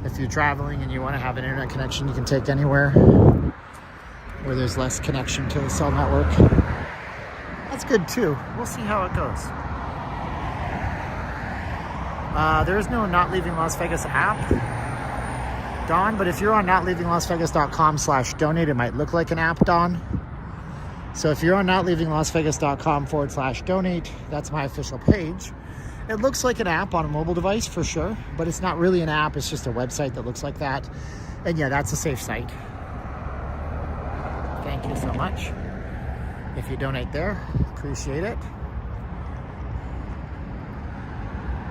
Speaker 1: if you're traveling and you want to have an internet connection you can take anywhere where there's less connection to the cell network. That's good too. We'll see how it goes. There is no Not Leaving Las Vegas app, Don, but if you're on notleavinglasvegas.com/donate, it might look like an app, Don. So if you're on notleavinglasvegas.com/donate, that's my official page. It looks like an app on a mobile device for sure, but it's not really an app. It's just a website that looks like that. And yeah, that's a safe site. Thank you so much. If you donate there, appreciate it.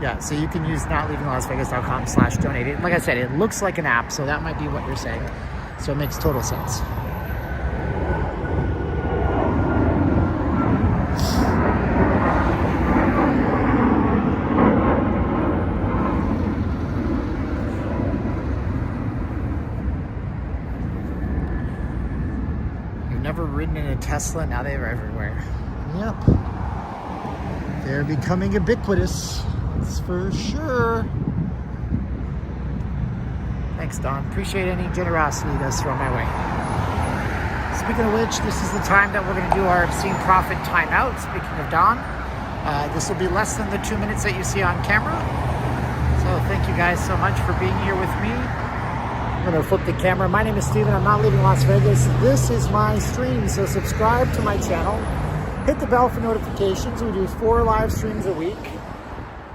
Speaker 1: Yeah, so you can use notleavinglasvegas.com/donate. Like I said, it looks like an app, so that might be what you're saying. So it makes total sense. I've never ridden in a Tesla, now they're everywhere. Yep. They're becoming ubiquitous. That's for sure. Thanks, Don. Appreciate any generosity you guys throw my way. Speaking of which, this is the time that we're going to do our obscene profit timeout. Speaking of Don, this will be less than the 2 minutes that you see on camera. So thank you guys so much for being here with me. I'm going to flip the camera. My name is Steven. I'm not leaving Las Vegas. This is my stream, so subscribe to my channel. Hit the bell for notifications. We do 4 live streams a week.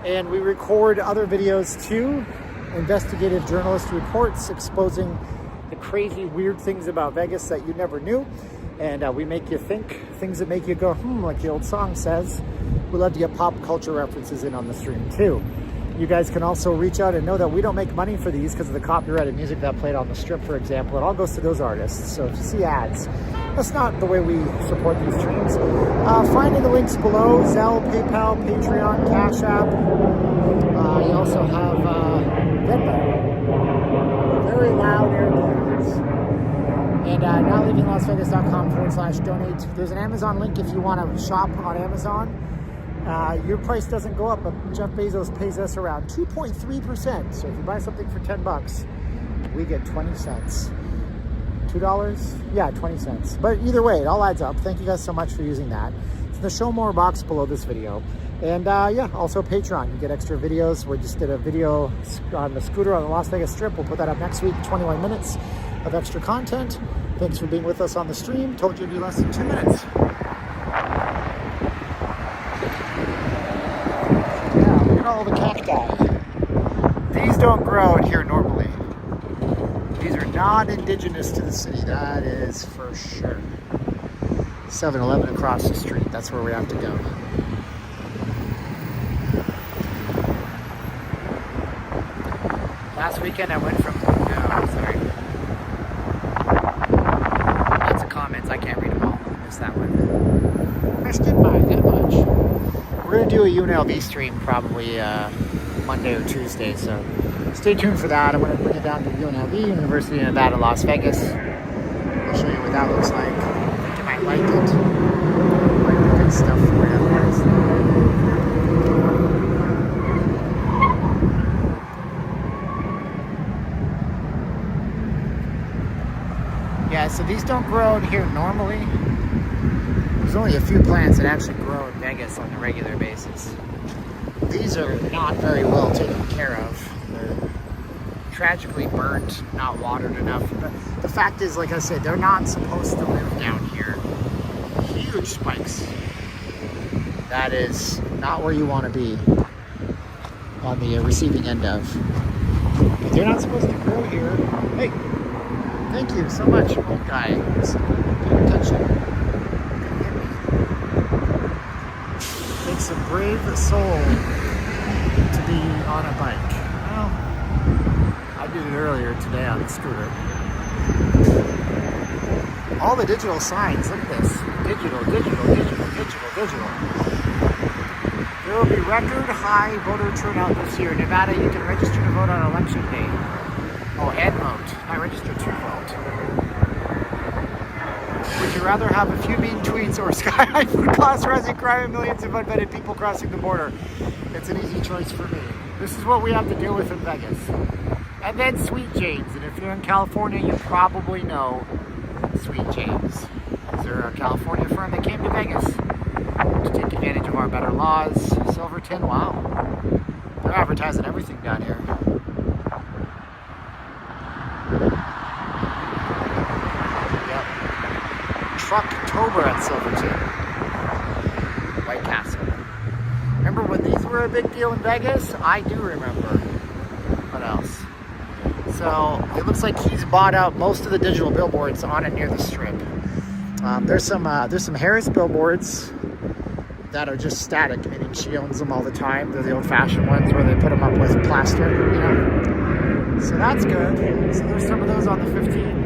Speaker 1: And we record other videos too, investigative journalist reports exposing the crazy, weird things about Vegas that you never knew. And we make you think, things that make you go, like the old song says. We love to get pop culture references in on the stream too. You guys can also reach out and know that we don't make money for these because of the copyrighted music that played on the strip, for example. It all goes to those artists. So if you see ads, that's not the way we support these streams. Find in the links below: Zelle, PayPal, Patreon, Cash App. You also have Venmo. Very loud airplanes. And nowleavinglasvegas.com/donate. There's an Amazon link if you want to shop on Amazon. Your price doesn't go up, but Jeff Bezos pays us around 2.3%. So if you buy something for $10, we get 20 cents. $2? Yeah, 20 cents. But either way, it all adds up. Thank you guys so much for using that. It's in the show more box below this video. And yeah, also Patreon. You get extra videos. We just did a video on the scooter on the Las Vegas Strip. We'll put that up next week. 21 minutes of extra content. Thanks for being with us on the stream. Told you it'd be less than 2 minutes. Yeah, look at all the cacti. These don't grow in here normally. These are not indigenous to the city, that is for sure. 7-Eleven across the street, that's where we have to go. Last weekend I went from, sorry. Lots of comments, I can't read them all. I missed that one. Missed it by that much. We're going to do a UNLV stream probably Monday or Tuesday, so stay tuned for that. I'm going to bring it down to UNLV, University of Nevada, Las Vegas. I'll show you what that looks like. I think you might like it. Might be good stuff for you. Yeah, so these don't grow in here normally. There's only a few plants that actually grow in Vegas on a regular basis. These are not very well taken care of. They're tragically burnt, not watered enough. But the fact is, like I said, they're not supposed to live down here. Huge spikes. That is not where you want to be on the receiving end of. But they're not supposed to grow here. Hey, thank you so much, old guy. Pay attention. Takes a brave soul to be on a bike. Well, I did it earlier today on a scooter. All the digital signs, look at this. Digital. There will be record high voter turnout this year. In Nevada, you can register to vote on election day. Oh, and vote. I register to vote. Would you rather have a few mean tweets or sky high food costs, rising crime, and millions of unvetted people crossing the border? It's an easy choice for me. This is what we have to deal with in Vegas. And then Sweet James. And if you're in California, you probably know Sweet James. They're a California firm that came to Vegas to take advantage of our better laws. Silverton, wow. They're advertising everything down here. Trucktober at Silverton. White Castle. Remember when these were a big deal in Vegas? I do remember. What else? So it looks like he's bought out most of the digital billboards on and near the strip. There's some Harris billboards that are just static, meaning she owns them all the time. They're the old-fashioned ones where they put them up with plaster, you know. So that's good. So there's some of those on the 15.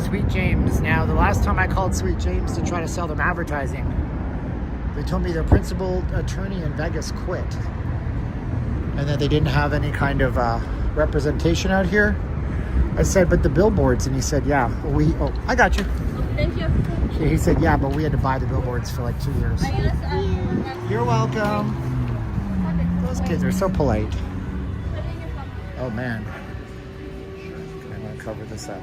Speaker 1: Sweet James. Now, the last time I called Sweet James to try to sell them advertising, they told me their principal attorney in Vegas quit. And that they didn't have any kind of representation out here. I said, but the billboards, and he said, yeah, I got you.
Speaker 3: Thank you.
Speaker 1: He said, yeah, but we had to buy the billboards for like 2 years. You're welcome. Those kids are so polite. Oh, man. I'm going to cover this up.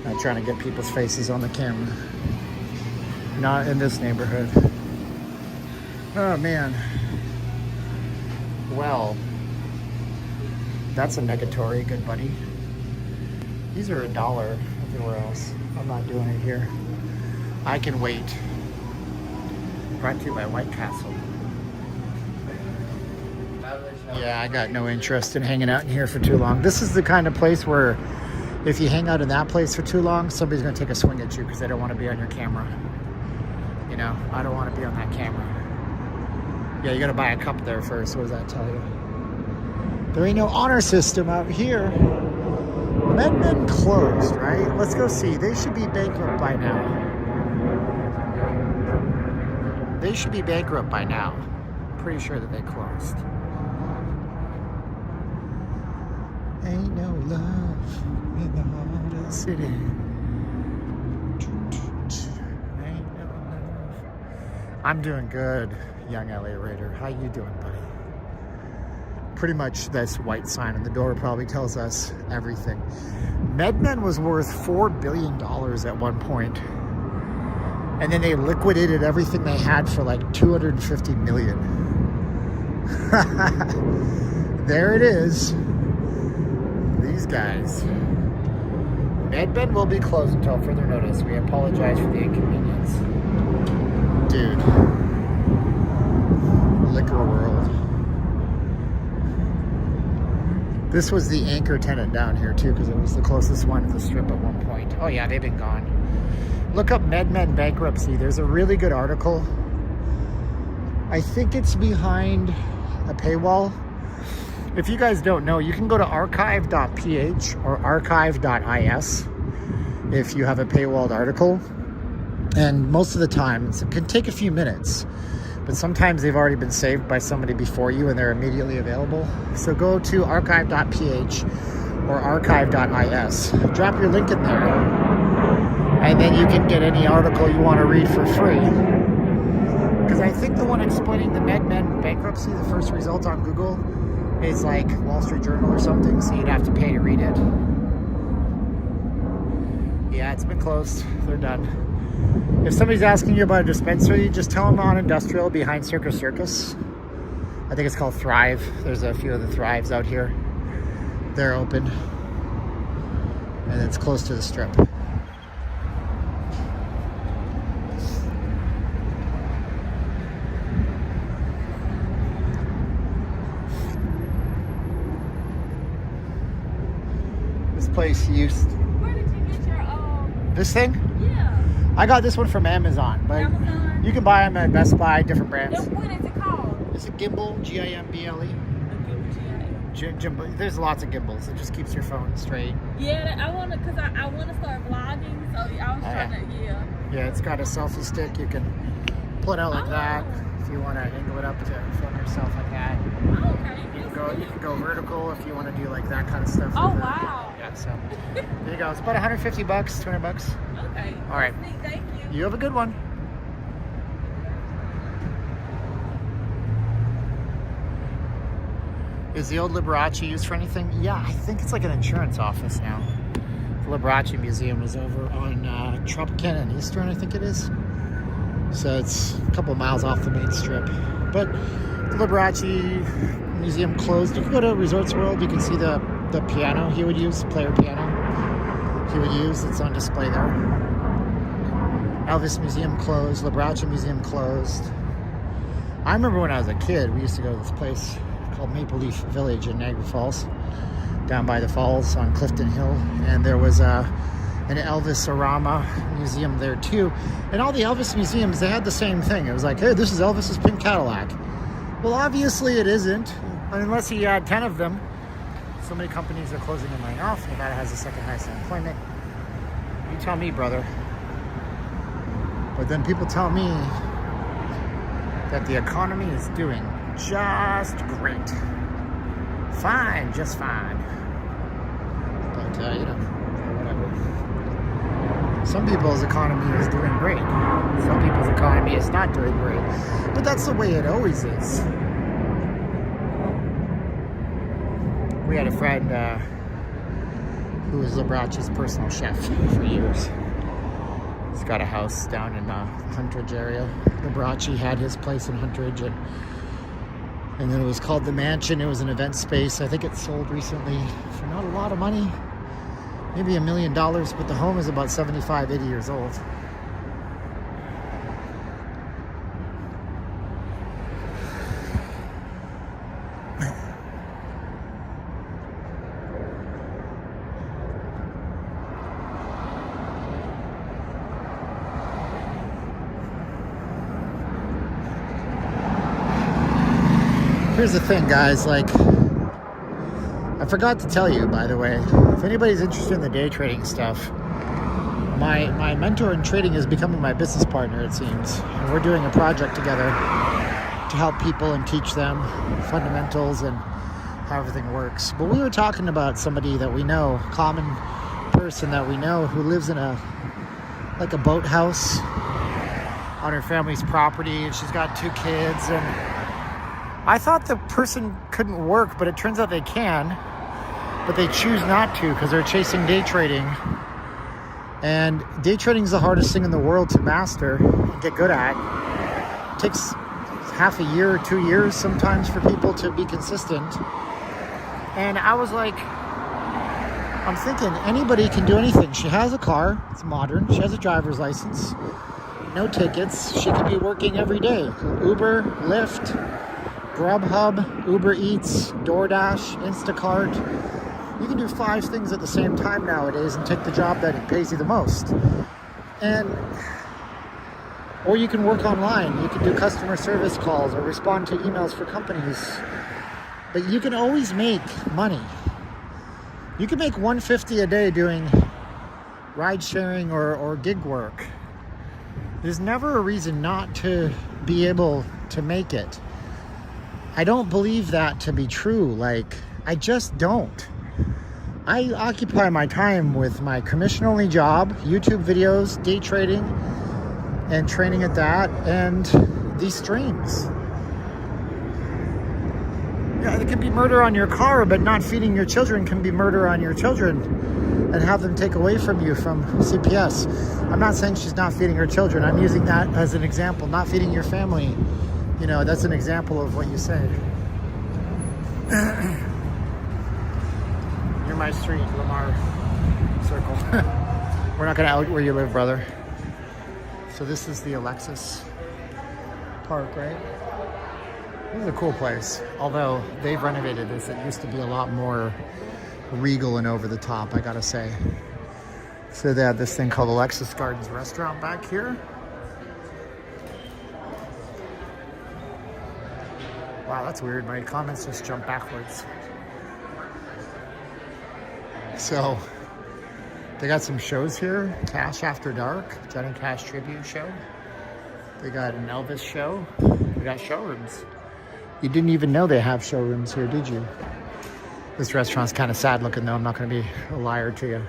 Speaker 1: Not trying to get people's faces on the camera. Not in this neighborhood. Oh, man. Well, that's a negatory, good buddy. These are $1 everywhere else. I'm not doing it here. I can wait. Brought to you by White Castle. Yeah, I got no interest in hanging out in here for too long. This is the kind of place where if you hang out in that place for too long, somebody's going to take a swing at you because they don't want to be on your camera. You know. I don't want to be on that camera. Yeah, you gotta buy a cup there first. What does that tell you? There ain't no honor system out here. MedMen closed, right? Let's go see. They should be bankrupt by now. They should be bankrupt by now. Pretty sure that they closed. Ain't no love in the heart of the city. Ain't no love. I'm doing good, young LA Raider. How you doing, buddy? Pretty much this white sign on the door probably tells us everything. MedMen was worth $4 billion at one point. And then they liquidated everything they had for like $250 million. There it is. These guys. MedMen will be closed until further notice. We apologize for the inconvenience. Dude. Liquor world. This was the anchor tenant down here too, because it was the closest one to the strip at one point. Oh yeah, they've been gone. Look up MedMen bankruptcy. There's a really good article. I think it's behind a paywall. If you guys don't know, you can go to archive.ph or archive.is if you have a paywalled article. And most of the time, it can take a few minutes, but sometimes they've already been saved by somebody before you and they're immediately available. So go to archive.ph or archive.is. Drop your link in there, and then you can get any article you want to read for free. Because I think the one explaining the MedMen bankruptcy, the first result on Google, is like Wall Street Journal or something, so you'd have to pay to read it. Yeah, it's been closed. They're done. If somebody's asking you about a dispensary, just tell them on Industrial behind Circus Circus. I think it's called Thrive. There's a few of the Thrives out here. They're open. And it's close to the strip. This place used...
Speaker 3: Where did you get your,
Speaker 1: This thing?
Speaker 3: yeah.
Speaker 1: I got this one from Amazon, but
Speaker 3: Amazon?
Speaker 1: you can buy them at Best Buy, different brands.
Speaker 3: What is it called?
Speaker 1: It's a gimbal, G-I-M-B-L-E. Gimbal. There's lots of gimbals. It just keeps your phone straight.
Speaker 3: Yeah, I want to, because I want to start vlogging, so I was trying to,
Speaker 1: Yeah, it's got a selfie stick. You can pull it out like that if you want to angle it up to film yourself like that.
Speaker 3: Oh, okay.
Speaker 1: You can go vertical if you want to do like that kind of stuff.
Speaker 3: Oh, wow.
Speaker 1: Yeah, so there you go. It's about $150, $200.
Speaker 3: Okay.
Speaker 1: All right.
Speaker 3: Thank you.
Speaker 1: You have a good one. Is the old Liberace used for anything? Yeah, I think it's like an insurance office now. The Liberace Museum is over on Tropicana and Eastern, I think it is. So it's a couple miles off the main strip. But the Liberace Museum closed. You can go to Resorts World. You can see the piano he would use, player piano he would use. It's on display there. Elvis Museum closed. Liberace Museum closed. I remember when I was a kid, we used to go to this place called Maple Leaf Village in Niagara Falls, down by the falls on Clifton Hill, and there was an Elvis-orama museum there too. And all the Elvis museums, they had the same thing. It was like, hey, this is Elvis's pink Cadillac. Well, obviously it isn't, unless he had 10 of them. So many companies are closing and laying off. Nevada has the second highest unemployment. You tell me, brother. But then people tell me that the economy is doing just great. Fine, just fine. But, you know, whatever. Some people's economy is doing great. Some people's economy is not doing great. But that's the way it always is. We had a friend who was Liberace's personal chef for years. He's got a house down in the Huntridge area. Liberace had his place in Huntridge, and then it was called The Mansion. It was an event space. I think it sold recently for not a lot of money, maybe $1 million, but the home is about 75, 80 years old. Here's the thing, guys, like, I forgot to tell you, by the way, if anybody's interested in the day trading stuff, my mentor in trading is becoming my business partner, it seems. And we're doing a project together to help people and teach them fundamentals and how everything works. But we were talking about somebody that we know, common person that we know, who lives in a boathouse on her family's property, and she's got 2 kids, and I thought the person couldn't work, but it turns out they can, but they choose not to because they're chasing day trading. And day trading is the hardest thing in the world to master and get good at. It takes half a year or 2 years sometimes for people to be consistent. And I was like, I'm thinking anybody can do anything. She has a car, it's modern, she has a driver's license, no tickets, she could be working every day. Uber, Lyft, Grubhub, Uber Eats, DoorDash, Instacart. You can do 5 things at the same time nowadays and take the job that pays you the most. Or you can work online. You can do customer service calls or respond to emails for companies. But you can always make money. You can make $150 a day doing ride sharing or gig work. There's never a reason not to be able to make it. I don't believe that to be true. Like, I just don't. I occupy my time with my commission-only job, YouTube videos, day trading, and training at that, and these streams. Yeah, it can be murder on your car, but not feeding your children can be murder on your children and have them take away from you from CPS. I'm not saying she's not feeding her children. I'm using that as an example. Not feeding your family. You know, that's an example of what you say. You're my street, Lamar Circle. We're not going to out where you live, brother. So this is the Alexis Park, right? This is a cool place. Although they've renovated this, it used to be a lot more regal and over the top, I gotta say. So they have this thing called Alexis Gardens Restaurant back here. Wow, that's weird. My comments just jump backwards. So they got some shows here. Cash After Dark, Johnny Cash tribute show. They got an Elvis show. They got showrooms. You didn't even know they have showrooms here, did you? This restaurant's kind of sad looking though. I'm not going to be a liar to you.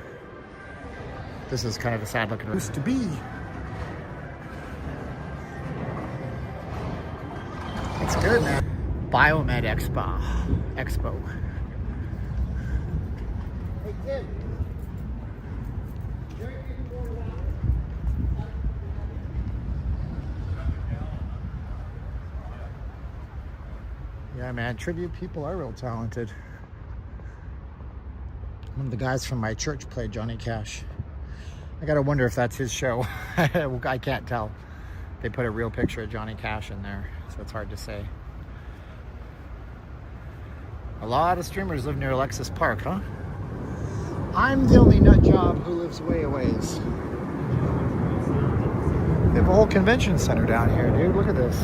Speaker 1: This is kind of a sad looking restaurant. Used to be. It's good, man. Biomed Expo. Hey, kid. Yeah, man, tribute people are real talented. One of the guys from my church played Johnny Cash. I gotta wonder if that's his show. I can't tell. They put a real picture of Johnny Cash in there, so it's hard to say. A lot of streamers live near Alexis Park, huh? I'm the only nut job who lives way a ways. They have a whole convention center down here, dude. Look at this.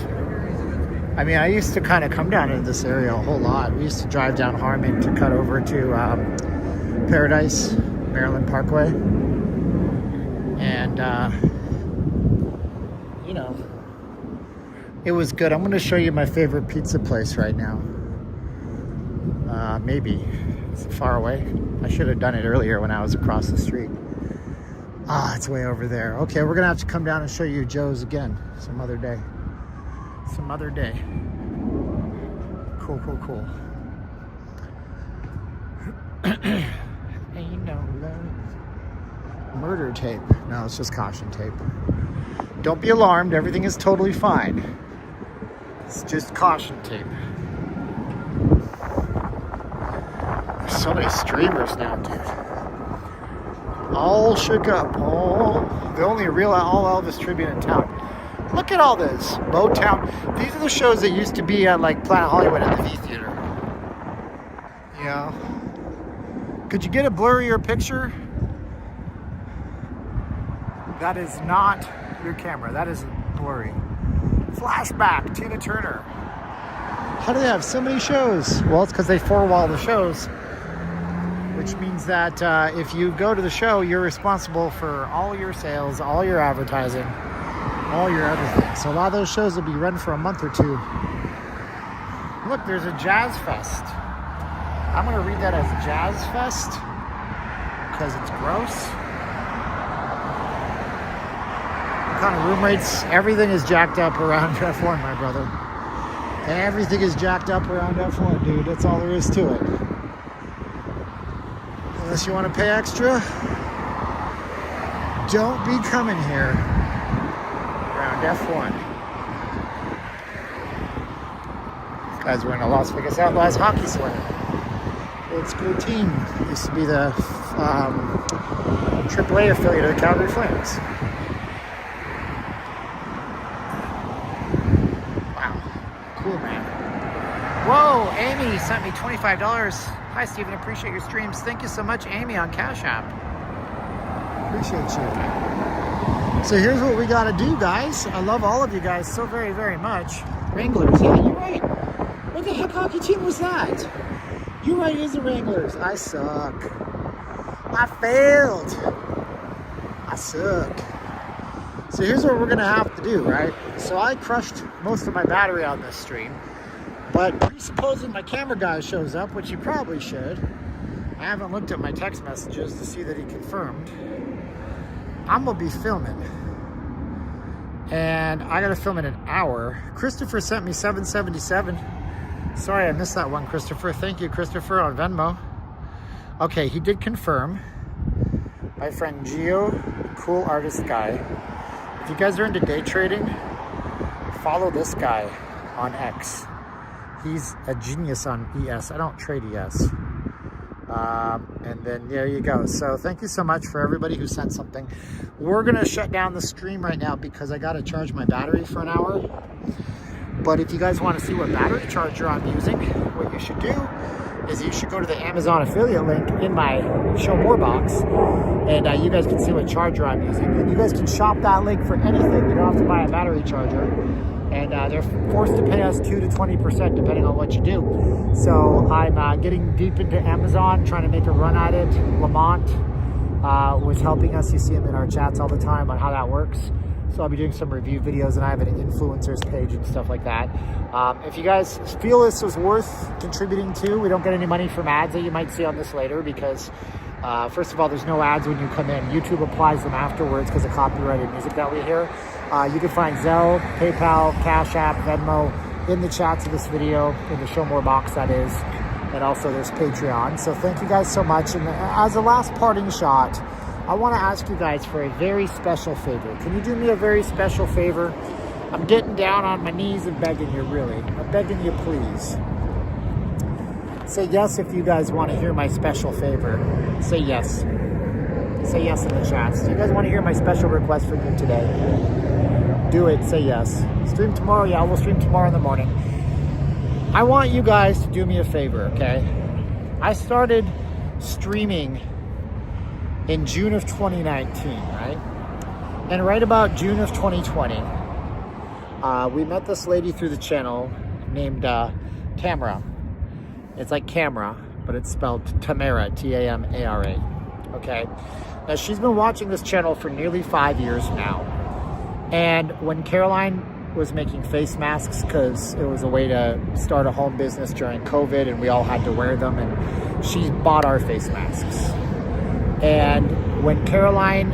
Speaker 1: I mean, I used to kind of come down into this area a whole lot. We used to drive down Harmon to cut over to Paradise, Maryland Parkway. And, you know, it was good. I'm going to show you my favorite pizza place right now. Maybe. It's far away. I should have done it earlier when I was across the street. Ah, it's way over there. Okay, we're going to have to come down and show you Joe's again some other day. Some other day. Cool. Ain't no love. Murder tape. No, it's just caution tape. Don't be alarmed. Everything is totally fine. It's just caution tape. There's so many streamers now, dude. All shook up. Oh, the only real all Elvis tribute in town. Look at all this. Motown. These are the shows that used to be at like Planet Hollywood at the V Theater. Yeah. Could you get a blurrier picture? That is not your camera. That is blurry. Flashback. Tina Turner. How do they have so many shows? Well, it's because they four-wall the shows, which means that if you go to the show, you're responsible for all your sales, all your advertising, all your everything. So a lot of those shows will be run for a month or two. Look, there's a jazz fest. I'm going to read that as Jazz Fest because it's gross. What kind of room rates? Everything is jacked up around F1, my brother. Everything is jacked up around F1, dude. That's all there is to it. Unless you want to pay extra, don't be coming here around F1. These guys were in a Las Vegas Outlaws hockey sweater. Old school team. Used to be the AAA affiliate of the Calgary Flames. Wow. Cool, man. Whoa, Amy sent me $25. Hi, Steven. Appreciate your streams. Thank you so much, Amy, on Cash App. Appreciate you. So here's what we got to do, guys. I love all of you guys so very, very much. Wranglers. Yeah, you're right. What the heck hockey team was that? You're right, it is the Wranglers. I suck. I failed. I suck. So here's what we're going to have to do, right? So I crushed most of my battery on this stream. But presupposing my camera guy shows up, which he probably should, I haven't looked at my text messages to see that he confirmed. I'm going to be filming. And I got to film in an hour. Christopher sent me $7.77. Sorry, I missed that one, Christopher. Thank you, Christopher, on Venmo. Okay, he did confirm. My friend Gio, cool artist guy. If you guys are into day trading, follow this guy on X. He's a genius on ES. I don't trade ES. And then there you go. So thank you so much for everybody who sent something. We're going to shut down the stream right now because I got to charge my battery for an hour. But if you guys want to see what battery charger I'm using, what you should do is you should go to the Amazon affiliate link in my Show More box, and you guys can see what charger I'm using. And you guys can shop that link for anything. You don't have to buy a battery charger. And they're forced to pay us 2 to 20% depending on what you do. So I'm getting deep into Amazon, trying to make a run at it. Lamont was helping us. You see him in our chats all the time on how that works. So I'll be doing some review videos, and I have an influencers page and stuff like that. If you guys feel this was worth contributing to, we don't get any money from ads that you might see on this later because first of all, there's no ads when you come in. YouTube applies them afterwards because of copyrighted music that we hear. You can find Zelle, PayPal, Cash App, Venmo in the chats of this video, in the Show More box that is, and also there's Patreon. So thank you guys so much. And as a last parting shot, I want to ask you guys for a very special favor. Can you do me a very special favor? I'm getting down on my knees and begging you, really. I'm begging you, please. Say yes if you guys want to hear my special favor. Say yes. Say yes in the chats. Do you guys want to hear my special request from you today? Do it. Say yes. Stream tomorrow? Yeah, we'll stream tomorrow in the morning. I want you guys to do me a favor, okay? I started streaming in June of 2019, right? And right about June of 2020, we met this lady through the channel named Tamara. It's like camera, but it's spelled Tamara, T-A-M-A-R-A, okay? Now, she's been watching this channel for nearly 5 years now. And when Caroline was making face masks, because it was a way to start a home business during COVID, and we all had to wear them, and she bought our face masks. And when Caroline,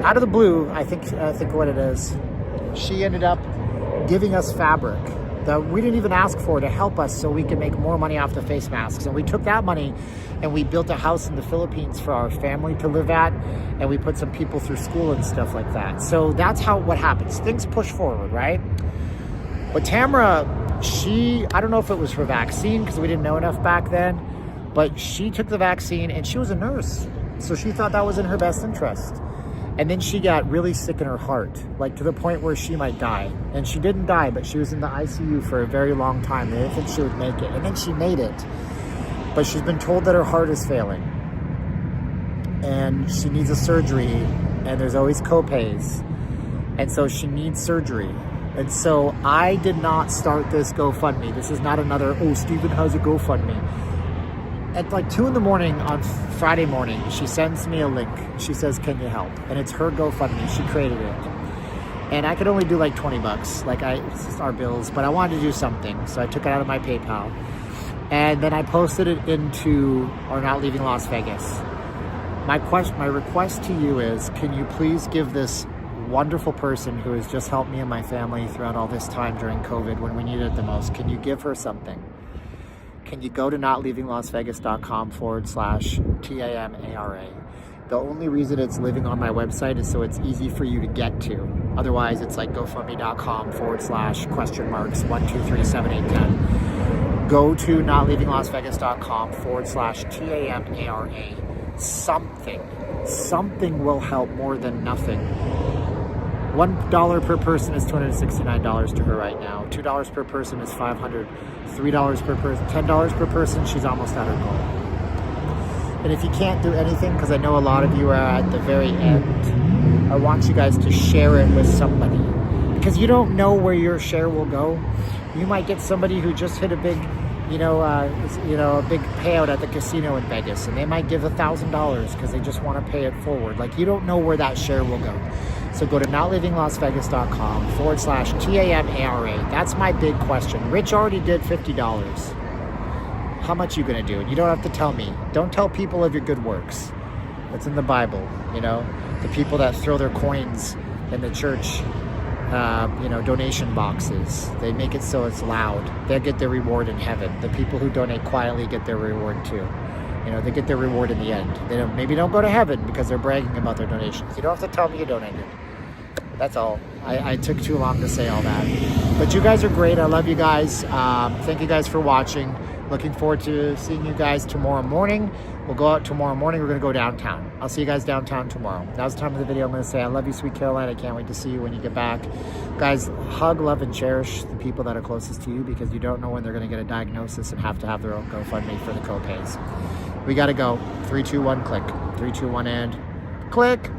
Speaker 1: out of the blue, I think what it is, she ended up giving us fabric that we didn't even ask for to help us so we could make more money off the face masks. And we took that money and we built a house in the Philippines for our family to live at, and we put some people through school and stuff like that. So that's what happens. Things push forward, right? But Tamara, I don't know if it was her vaccine because we didn't know enough back then, but she took the vaccine and she was a nurse. So she thought that was in her best interest. And then she got really sick in her heart, like to the point where she might die. And she didn't die, but she was in the ICU for a very long time. They didn't think she would make it. And then she made it. But she's been told that her heart is failing. And she needs a surgery. And there's always co-pays. And so she needs surgery. And so I did not start this GoFundMe. This is not another, oh, Steven has a GoFundMe. At like 2 in the morning on Friday morning, she sends me a link. She says, can you help? And it's her GoFundMe. She created it. And I could only do like 20 bucks. Like it's just our bills, but I wanted to do something. So I took it out of my PayPal. And then I posted it into our Not Leaving Las Vegas. My request to you is, can you please give this wonderful person who has just helped me and my family throughout all this time during COVID when we needed it the most, can you give her something? Can you go to notleavinglasvegas.com/TAMARA? The only reason it's living on my website is so it's easy for you to get to. Otherwise, it's like GoFundMe.com/?1237810. Go to notleavinglasvegas.com/TAMARA. Something will help more than nothing. $1 per person is $269 to her right now. $2 per person is $500. $3 per person, $10 per person, she's almost at her goal. And if you can't do anything, because I know a lot of you are at the very end, I want you guys to share it with somebody. Because you don't know where your share will go. You might get somebody who just hit a big, a big payout at the casino in Vegas, and they might give $1,000 because they just want to pay it forward. Like, you don't know where that share will go. So go to notleavinglasvegas.com/TAMARA. That's my big question. Rich already did $50. How much are you going to do? And you don't have to tell me. Don't tell people of your good works. That's in the Bible, the people that throw their coins in the church, donation boxes. They make it so it's loud. They'll get their reward in heaven. The people who donate quietly get their reward too. They get their reward in the end. They maybe don't go to heaven because they're bragging about their donations. You don't have to tell me you donated. That's all. I took too long to say all that. But you guys are great. I love you guys. Thank you guys for watching. Looking forward to seeing you guys tomorrow morning. We'll go out tomorrow morning. We're going to go downtown. I'll see you guys downtown tomorrow. Now's the time of the video. I'm going to say I love you, sweet Caroline. I can't wait to see you when you get back. Guys, hug, love, and cherish the people that are closest to you, because you don't know when they're going to get a diagnosis and have to have their own GoFundMe for the co-pays. We got to go. 3, 2, 1, click. 3, 2, 1, and click.